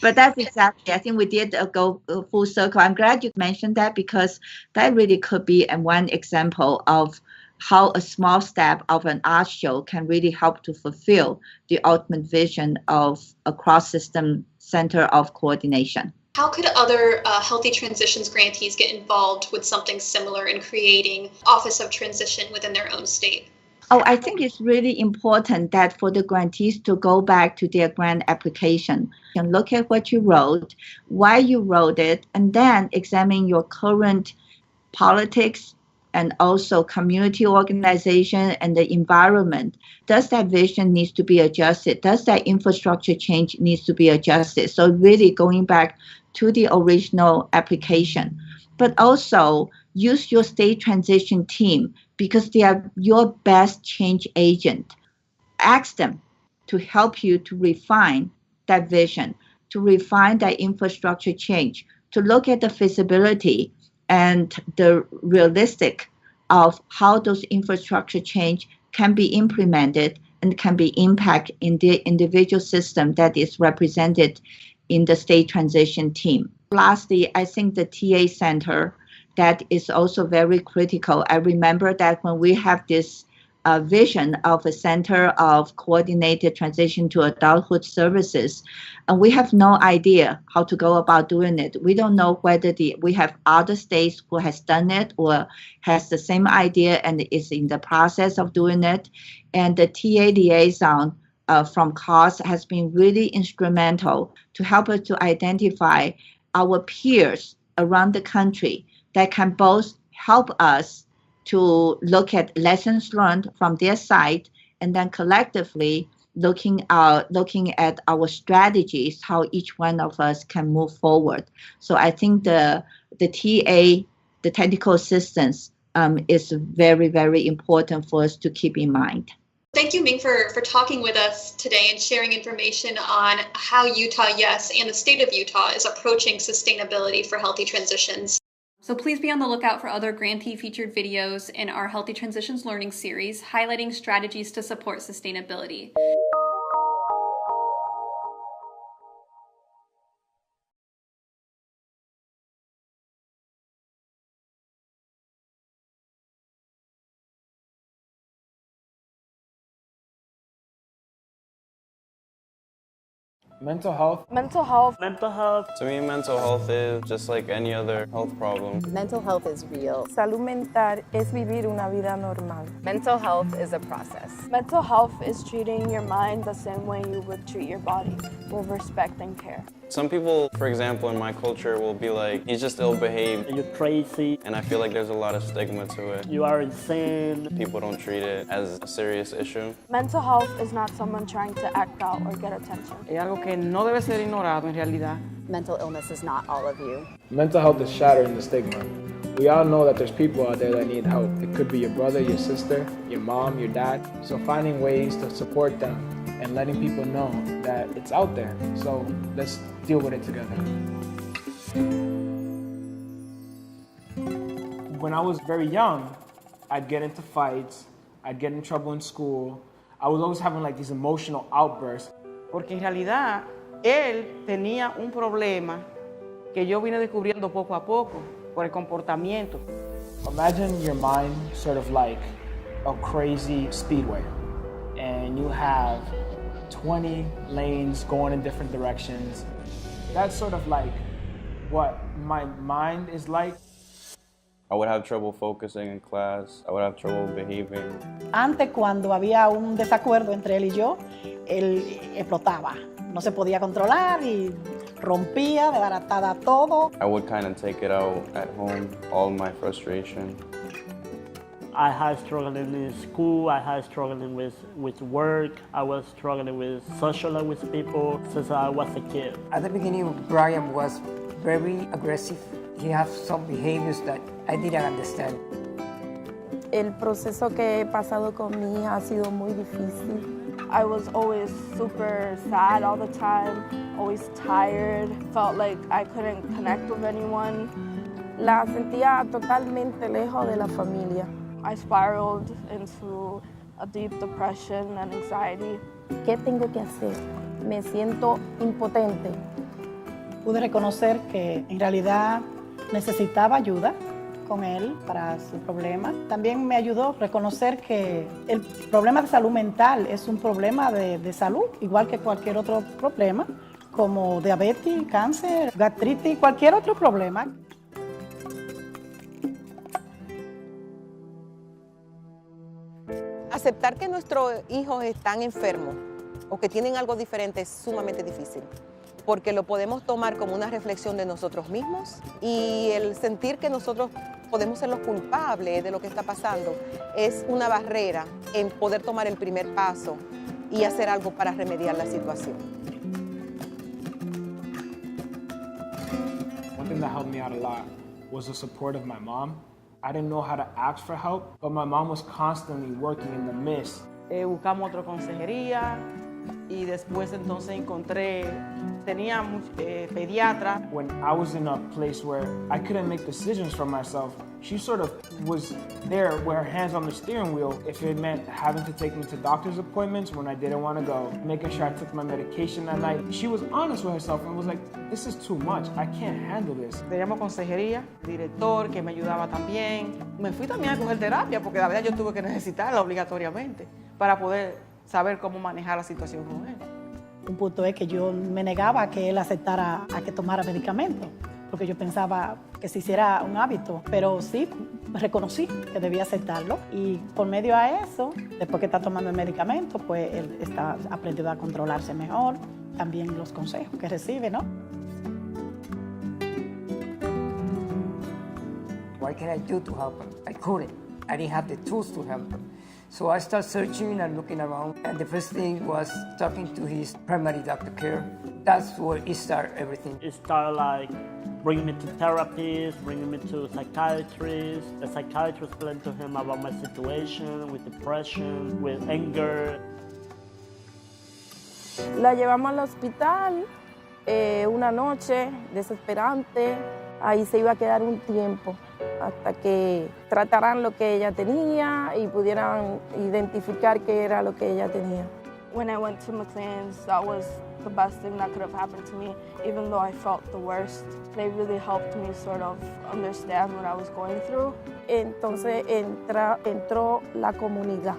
But that's exactly, I think we did go full circle. I'm glad you mentioned that because that really could be one example of how a small step of an art show can really help to fulfill the ultimate vision of a cross-system center of coordination. How could other Healthy Transitions grantees get involved with something similar in creating Office of Transition within their own state? Oh, I think it's really important that for the grantees to go back to their grant application and look at what you wrote, why you wrote it, and then examine your current politics and also community organization and the environment. Does that vision needs to be adjusted? Does that infrastructure change needs to be adjusted? So really going back to the original application, but also use your state transition team because they are your best change agent. Ask them to help you to refine that vision, to refine that infrastructure change, to look at the feasibility and the realistic of how those infrastructure change can be implemented and can be impact in the individual system that is represented in the state transition team. Lastly, I think the TA center that is also very critical. I remember that when we have this vision of a Center of Coordinated Transition to Adulthood Services. And we have no idea how to go about doing it. We don't know whether we have other states who has done it or has the same idea and is in the process of doing it. And the TA liaison from COS has been really instrumental to help us to identify our peers around the country that can both help us to look at lessons learned from their side, and then collectively looking at our strategies, how each one of us can move forward. So I think the TA, the technical assistance, is very, very important for us to keep in mind. Thank you, Ming, for talking with us today and sharing information on how Utah Yes and the state of Utah is approaching sustainability for healthy transitions. So please be on the lookout for other Grantee featured videos in our Healthy Transitions Learning Series highlighting strategies to support sustainability. Mental health. Mental health. Mental health. To me, mental health is just like any other health problem. Mental health is real. Salud mental es vivir una vida normal. Mental health is a process. Mental health is treating your mind the same way you would treat your body, with respect and care. Some people, for example, in my culture will be like, he's just ill-behaved. You're crazy. And I feel like there's a lot of stigma to it. You are insane. People don't treat it as a serious issue. Mental health is not someone trying to act out or get attention. Es algo que no debe ser ignorado en realidad. Mental illness is not all of you. Mental health is shattering the stigma. We all know that there's people out there that need help. It could be your brother, your sister, your mom, your dad. So finding ways to support them and letting people know that it's out there. So let's deal with it together. When I was very young, I'd get into fights, I'd get in trouble in school. I was always having like these emotional outbursts. Porque en realidad, él tenía un problema que yo vine descubriendo poco a poco por el comportamiento. Imagine your mind sort of like a crazy speedway, and you have 20 lanes going in different directions. That's sort of like what my mind is like. I would have trouble focusing in class. I would have trouble behaving. Antes, cuando había un desacuerdo entre él y yo, él explotaba. No se podía controlar y rompía, desbarataba todo. I would kind of take it out at home, all my frustration. I had struggling in school, I had struggling with work, I was struggling with socializing with people since I was a kid. At the beginning, Brian was very aggressive. He has some behaviors that I didn't understand. El proceso que he pasado con mi hija ha sido muy difícil. I was always super sad all the time, always tired, felt like I couldn't connect with anyone. La sentía totalmente lejos de la familia. I spiraled into a deep depression and anxiety. ¿Qué tengo que hacer? Me siento impotente. Pude reconocer que en realidad necesitaba ayuda con él para su problema. También me ayudó a reconocer que el problema de salud mental es un problema de salud, igual que cualquier otro problema, como diabetes, cáncer, gastritis, cualquier otro problema. Aceptar que nuestros hijos están enfermos o que tienen algo diferente es sumamente difícil, porque lo podemos tomar como una reflexión de nosotros mismos y el sentir que nosotros podemos ser los culpables de lo que está pasando es una barrera en poder tomar el primer paso y hacer algo para remediar la situación. One thing that helped me out a lot was the support of my mom. I didn't know how to ask for help, but my mom was constantly working in the midst. Buscamos otra consejería y después entonces encontré tenía pediatra. When I was in a place where I couldn't make decisions for myself, she sort of was there with her hands on the steering wheel. If it meant having to take me to doctor's appointments when I didn't want to go, making sure I took my medication that night. She was honest with herself and was like, this is too much, I can't handle this. Teníamos consejería, director que me ayudaba también. Me fui también a coger terapia porque la verdad yo tuve que necesitarla obligatoriamente para poder saber cómo manejar la situación con él. Un punto es que yo me negaba a que él aceptara a que tomara medicamentos, porque yo pensaba que se hiciera un hábito, pero sí reconocí que debía aceptarlo y por medio a eso, después que está tomando el medicamento, pues él está aprendiendo a controlarse mejor, también los consejos que recibe, ¿no? What can I do to help him? I couldn't. I didn't have the tools to help him. So I started searching and looking around, and the first thing was talking to his primary doctor care. That's where it started everything. It started like bringing me to therapists, bringing me to psychiatrists. The psychiatrist explained to him about my situation with depression, with anger. La llevamos al hospital una noche desesperante. Ahí se iba a quedar un tiempo hasta que trataran lo que ella tenía y pudieran identificar qué era lo que ella tenía. When I went to McLean's, that was the best thing that could have happened to me, even though I felt the worst. They really helped me sort of understand what I was going through. Entonces entró la comunidad.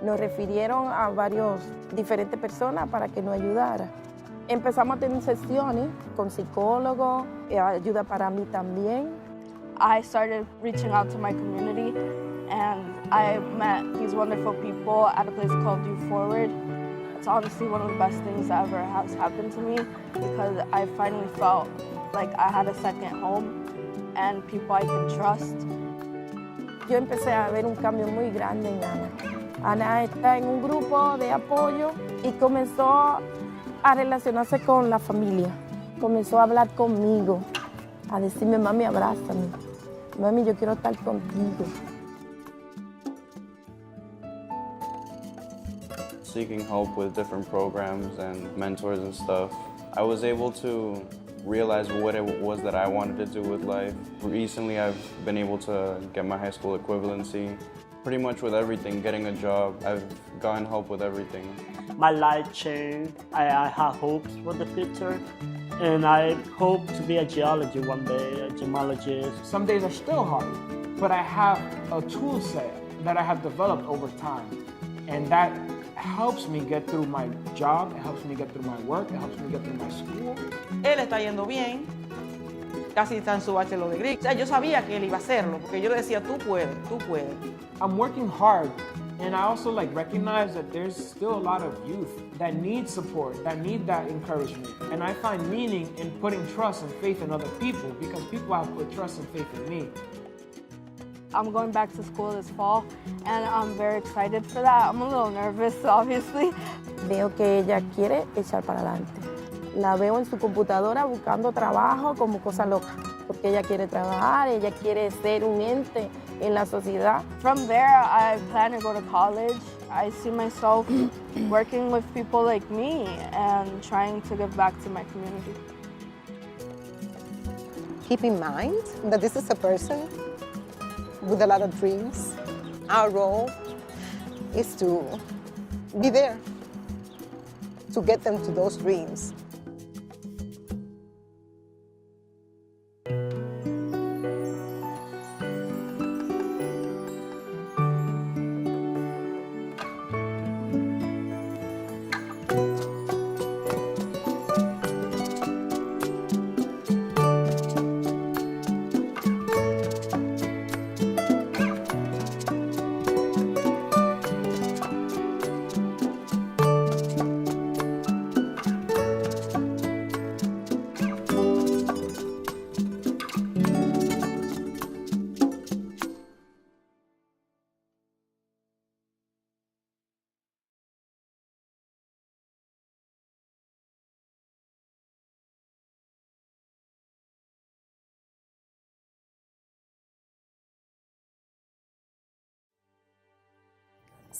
Nos refirieron a diferentes personas para que nos ayudara. Empezamos a tener sesiones con psicólogos, ayuda para mí también. I started reaching out to my community, and I met these wonderful people at a place called Do Forward. It's honestly one of the best things that ever has happened to me because I finally felt like I had a second home and people I could trust. Yo empecé a ver un cambio muy grande en Ana. Ana está en un grupo de apoyo y comenzó a relacionarse con la familia. Comenzó a hablar conmigo, a decirme, mami, abrázame. Mami, yo quiero estar contigo. Seeking help with different programs and mentors and stuff, I was able to realize what it was that I wanted to do with life. Recently, I've been able to get my high school equivalency. Pretty much with everything, getting a job, I've gotten help with everything. My life changed. I have hopes for the future. And I hope to be a geologist one day, a gemologist. Some days are still hard, but I have a tool set that I have developed over time. And that helps me get through my job, it helps me get through my work, it helps me get through my school. Él está yendo bien, casi está en su bachelor degree. O sea, yo sabía que él iba a hacerlo, porque yo le decía, tú puedes, tú puedes. I'm working hard, and I also recognize that there's still a lot of youth that need support, that need that encouragement. And I find meaning in putting trust and faith in other people because people have put trust and faith in me. I'm going back to school this fall, and I'm very excited for that. I'm a little nervous, obviously. Veo que ella quiere echar para adelante. La veo en su computadora buscando trabajo como cosa loca, porque ella quiere trabajar, ella quiere ser un ente en la sociedad. From there, I plan to go to college. I see myself working with people like me and trying to give back to my community. Keep in mind that this is a person with a lot of dreams. Our role is to be there, to get them to those dreams.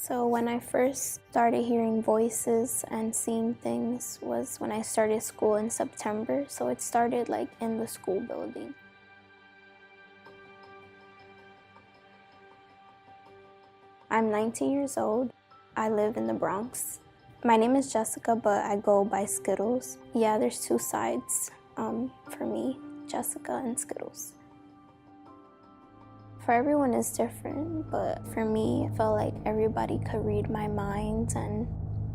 So when I first started hearing voices and seeing things was when I started school in September. So it started like in the school building. I'm 19 years old. I live in the Bronx. My name is Jessica, but I go by Skittles. Yeah, there's two sides for me, Jessica and Skittles. For everyone it's different, but for me, I felt like everybody could read my mind, and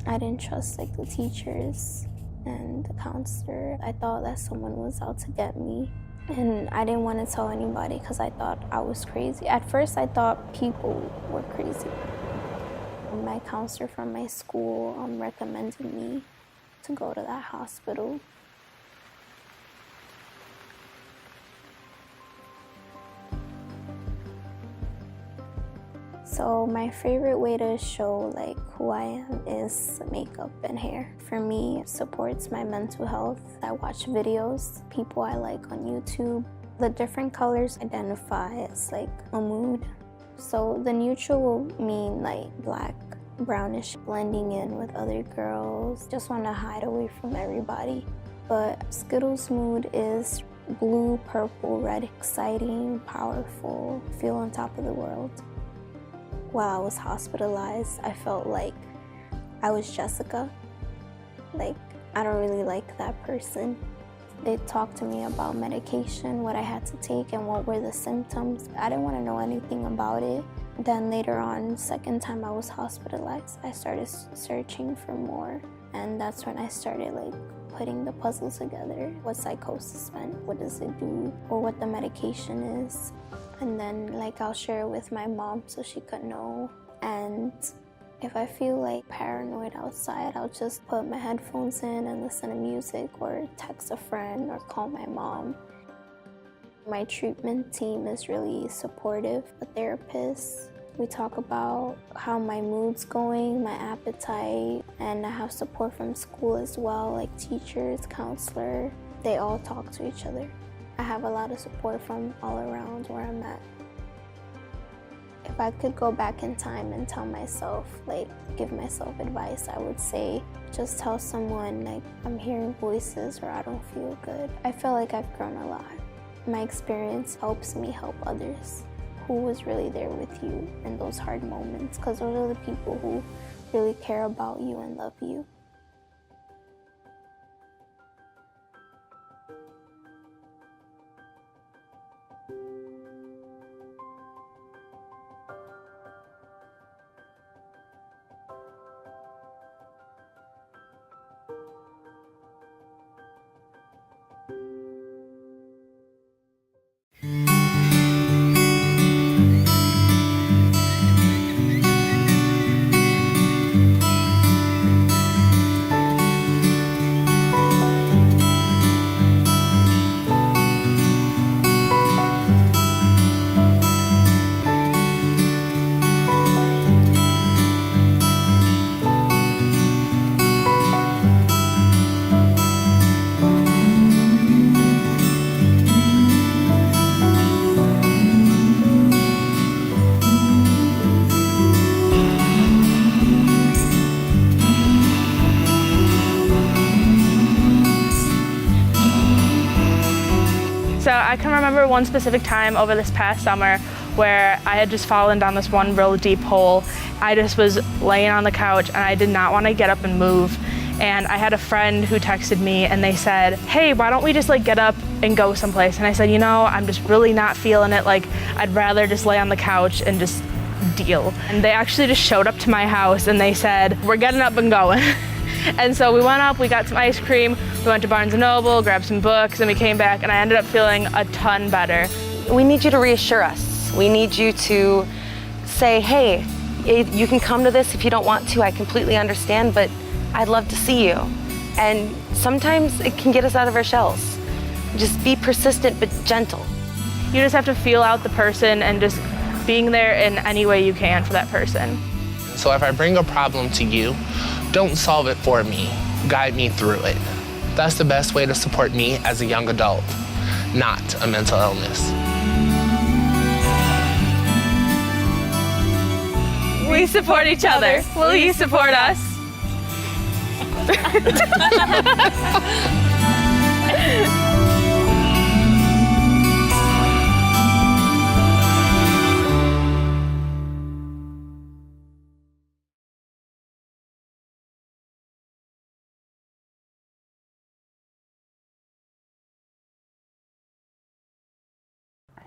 I didn't trust like the teachers and the counselor. I thought that someone was out to get me, and I didn't want to tell anybody because I thought I was crazy. At first, I thought people were crazy. My counselor from my school recommended me to go to that hospital. So my favorite way to show like who I am is makeup and hair. For me, it supports my mental health. I watch videos, people I like on YouTube. The different colors identify as like a mood. So the neutral will mean like black, brownish, blending in with other girls. Just want to hide away from everybody. But Skittles mood is blue, purple, red, exciting, powerful, feel on top of the world. While I was hospitalized, I felt like I was Jessica. Like, I don't really like that person. They talked to me about medication, what I had to take, and what were the symptoms. I didn't want to know anything about it. Then later on, second time I was hospitalized, I started searching for more. And that's when I started like putting the puzzles together. What psychosis meant, what does it do, or what the medication is. And then like I'll share it with my mom so she could know. And if I feel like paranoid outside, I'll just put my headphones in and listen to music or text a friend or call my mom. My treatment team is really supportive. The therapist, we talk about how my mood's going, my appetite, and I have support from school as well, like teachers, counselor. They all talk to each other. I have a lot of support from all around where I'm at. If I could go back in time and tell myself, like, give myself advice, I would say, just tell someone, like, I'm hearing voices or I don't feel good. I feel like I've grown a lot. My experience helps me help others. Who was really there with you in those hard moments? Because those are the people who really care about you and love you. So I can remember one specific time over this past summer where I had just fallen down this one real deep hole. I just was laying on the couch and I did not want to get up and move. And I had a friend who texted me and they said, hey, why don't we just like get up and go someplace? And I said, you know, I'm just really not feeling it. Like, I'd rather just lay on the couch and just deal. And they actually just showed up to my house and they said, we're getting up and going. And so we went up, we got some ice cream, we went to Barnes & Noble, grabbed some books, and we came back and I ended up feeling a ton better. We need you to reassure us. We need you to say, hey, you can come to this if you don't want to, I completely understand, but I'd love to see you. And sometimes it can get us out of our shells. Just be persistent but gentle. You just have to feel out the person and just being there in any way you can for that person. So if I bring a problem to you, don't solve it for me, guide me through it. That's the best way to support me as a young adult, not a mental illness. We We support each other. Will you support us?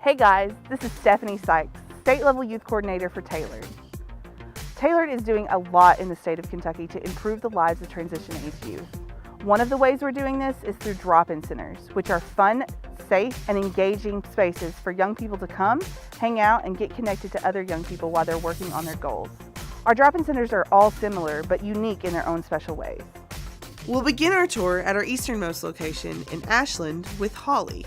Hey guys, this is Stephanie Sykes, State Level Youth Coordinator for Tailored. Tailored is doing a lot in the state of Kentucky to improve the lives of transition-age youth. One of the ways we're doing this is through drop-in centers, which are fun, safe, and engaging spaces for young people to come, hang out, and get connected to other young people while they're working on their goals. Our drop-in centers are all similar, but unique in their own special ways. We'll begin our tour at our easternmost location in Ashland with Holly.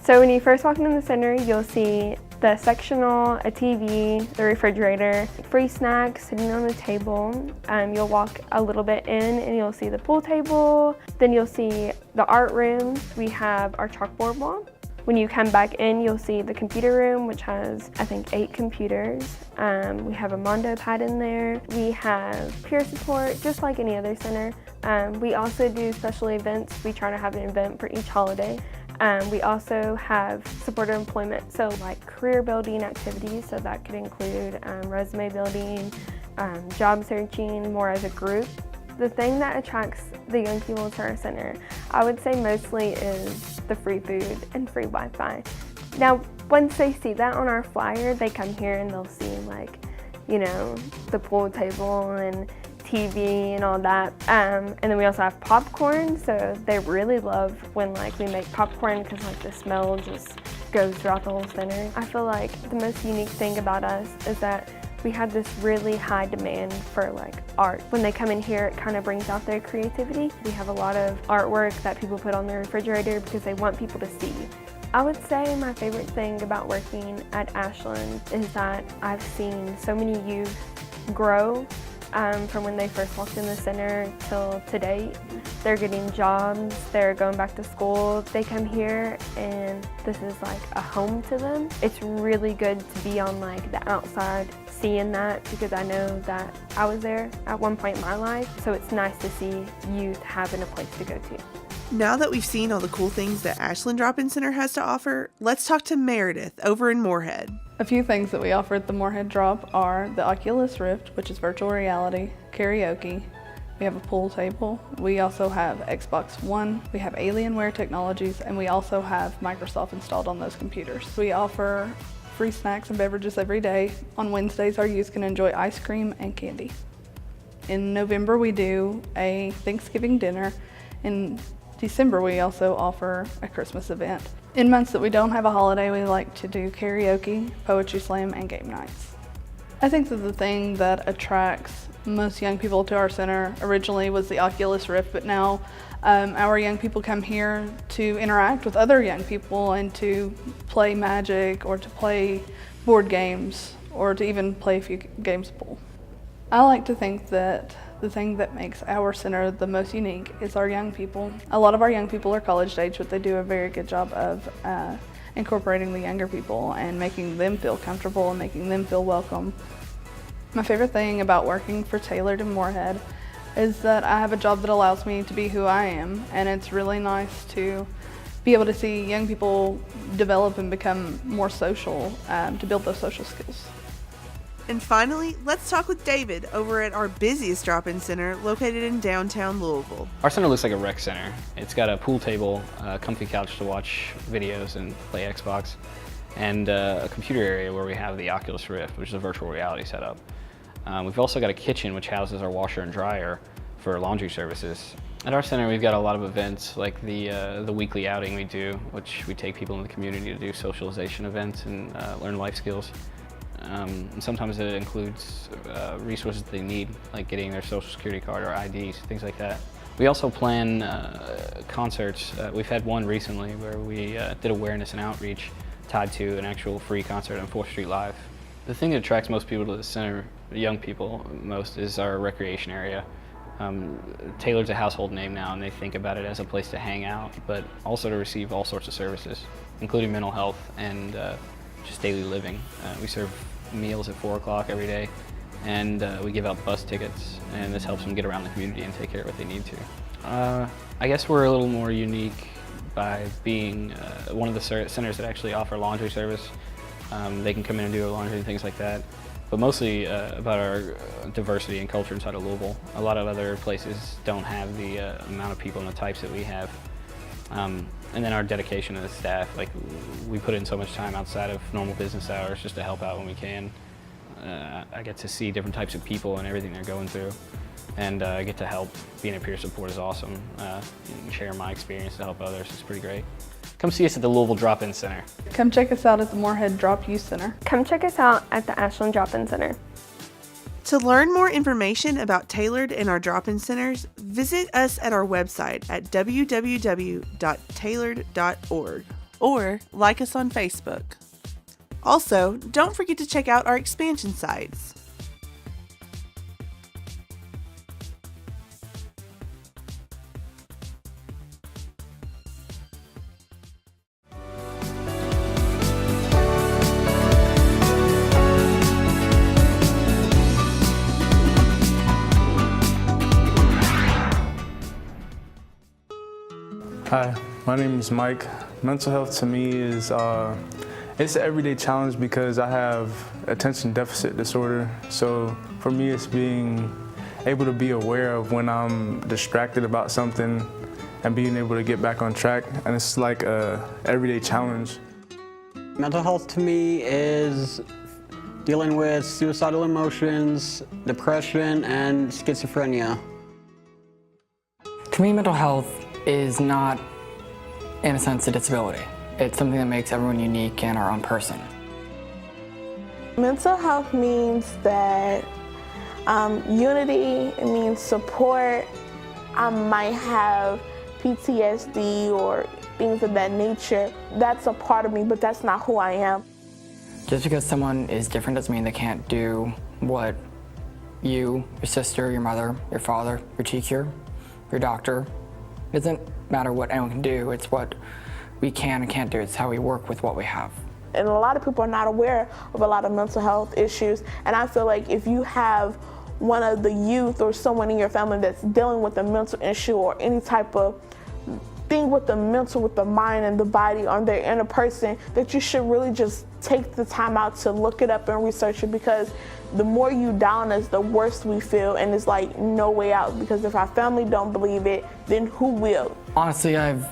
So when you first walk into the center, you'll see the sectional, a TV, the refrigerator, free snacks sitting on the table. You'll walk a little bit in and you'll see the pool table. Then you'll see the art room. We have our chalkboard wall. When you come back in, you'll see the computer room, which has, I think, 8 computers. We have a Mondo pad in there. We have peer support, just like any other center. We also do special events. We try to have an event for each holiday. We also have supported employment, so like career building activities, so that could include resume building, job searching, more as a group. The thing that attracts the young people to our center, I would say mostly is the free food and free Wi-Fi. Now, once they see that on our flyer, they come here and they'll see like, you know, the pool table and TV and all that, and then we also have popcorn, so they really love when like we make popcorn because like the smell just goes throughout the whole center. I feel like the most unique thing about us is that we have this really high demand for like art. When they come in here, it kind of brings out their creativity. We have a lot of artwork that people put on their refrigerator because they want people to see. I would say my favorite thing about working at Ashland is that I've seen so many youth grow from when they first walked in the center till today. They're getting jobs, they're going back to school, they come here and this is like a home to them. It's really good to be on like the outside seeing that because I know that I was there at one point in my life, so it's nice to see youth having a place to go to. Now that we've seen all the cool things that Ashland Drop-In Center has to offer, let's talk to Meredith over in Moorhead. A few things that we offer at the Moorhead Drop are the Oculus Rift, which is virtual reality, karaoke, we have a pool table, we also have Xbox One, we have Alienware Technologies, and we also have Microsoft installed on those computers. We offer free snacks and beverages every day. On Wednesdays, our youth can enjoy ice cream and candy. In November, we do a Thanksgiving dinner. In December, we also offer a Christmas event. In months that we don't have a holiday, we like to do karaoke, poetry slam, and game nights. I think that the thing that attracts most young people to our center originally was the Oculus Rift, but now our young people come here to interact with other young people and to play Magic or to play board games or to even play a few games of pool. I like to think that the thing that makes our center the most unique is our young people. A lot of our young people are college age, but they do a very good job of incorporating the younger people and making them feel comfortable and making them feel welcome. My favorite thing about working for Tailored in Moorhead is that I have a job that allows me to be who I am, and it's really nice to be able to see young people develop and become more social, to build those social skills. And finally, let's talk with David over at our busiest drop-in center located in downtown Louisville. Our center looks like a rec center. It's got a pool table, a comfy couch to watch videos and play Xbox, and a computer area where we have the Oculus Rift, which is a virtual reality setup. We've also got a kitchen which houses our washer and dryer for laundry services. At our center, we've got a lot of events like the weekly outing we do, which we take people in the community to do socialization events and learn life skills. And sometimes it includes resources they need, like getting their social security card or IDs, things like that. We also plan concerts. We've had one recently where we did awareness and outreach tied to an actual free concert on 4th Street Live. The thing that attracts most people to the center, young people most, is our recreation area. Tailored's a household name now, and they think about it as a place to hang out, but also to receive all sorts of services, including mental health and just daily living. We serve meals at 4 o'clock every day, and we give out bus tickets, and this helps them get around the community and take care of what they need to. I guess we're a little more unique by being one of the centers that actually offer laundry service. They can come in and do laundry and things like that. But mostly about our diversity and culture inside of Louisville. A lot of other places don't have the amount of people and the types that we have. And then our dedication to the staff, like we put in so much time outside of normal business hours just to help out when we can. I get to see different types of people and everything they're going through. And I get to help. Being a peer support is awesome. And share my experience to help others is pretty great. Come see us at the Louisville Drop-In Center. Come check us out at the Moorhead Drop Youth Center. Come check us out at the Ashland Drop-In Center. To learn more information about Tailored and our drop-in centers, visit us at our website at www.tailored.org or like us on Facebook. Also, don't forget to check out our expansion sites. Hi, my name is Mike. Mental health to me is it's an everyday challenge because I have attention deficit disorder. So for me, it's being able to be aware of when I'm distracted about something and being able to get back on track. And it's like a everyday challenge. Mental health to me is dealing with suicidal emotions, depression, and schizophrenia. To me, mental health is not, in a sense, a disability. It's something that makes everyone unique and our own person. Mental health means that unity, it means support. I might have PTSD or things of that nature. That's a part of me, but that's not who I am. Just because someone is different doesn't mean they can't do what you, your sister, your mother, your father, your teacher, your doctor. It doesn't matter what anyone can do, it's what we can and can't do. It's how we work with what we have. And a lot of people are not aware of a lot of mental health issues. And I feel like if you have one of the youth or someone in your family that's dealing with a mental issue or any type of thing with the mental, with the mind and the body on their inner person, that you should really just take the time out to look it up and research it, because the more you down us, the worse we feel, and it's like no way out, because if our family don't believe it, then who will? Honestly, I've,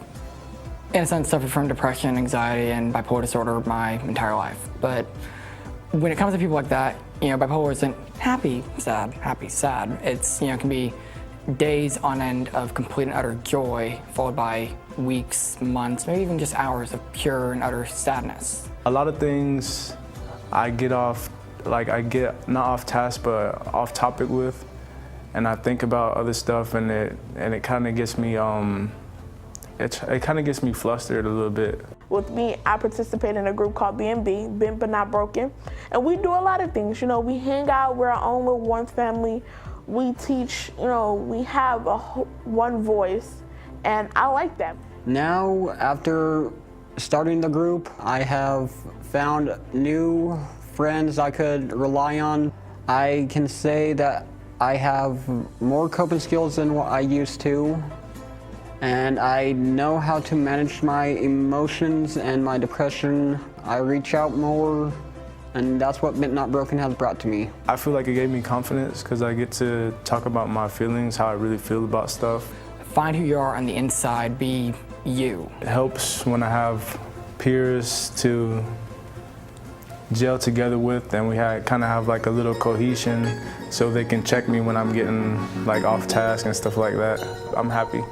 in a sense, suffered from depression, anxiety, and bipolar disorder my entire life. But when it comes to people like that, bipolar isn't happy, sad, happy, sad. It's, it can be days on end of complete and utter joy, followed by weeks, months, maybe even just hours of pure and utter sadness. A lot of things I get off, I get not off task, but off topic with, and I think about other stuff, and it kind of gets me, it kind of gets me flustered a little bit. With me, I participate in a group called BNB, Bent But Not Broken, and we do a lot of things. We hang out, we're our own little warm family. We teach, we have one voice, and I like that. Now, after starting the group, I have found new friends I could rely on. I can say that I have more coping skills than what I used to, and I know how to manage my emotions and my depression. I reach out more, and that's what Bent Not Broken has brought to me. I feel like it gave me confidence because I get to talk about my feelings, how I really feel about stuff. Find who you are on the inside, be you. It helps when I have peers to gel together with, and we kind of have a little cohesion so they can check me when I'm getting off task and stuff like that. I'm happy.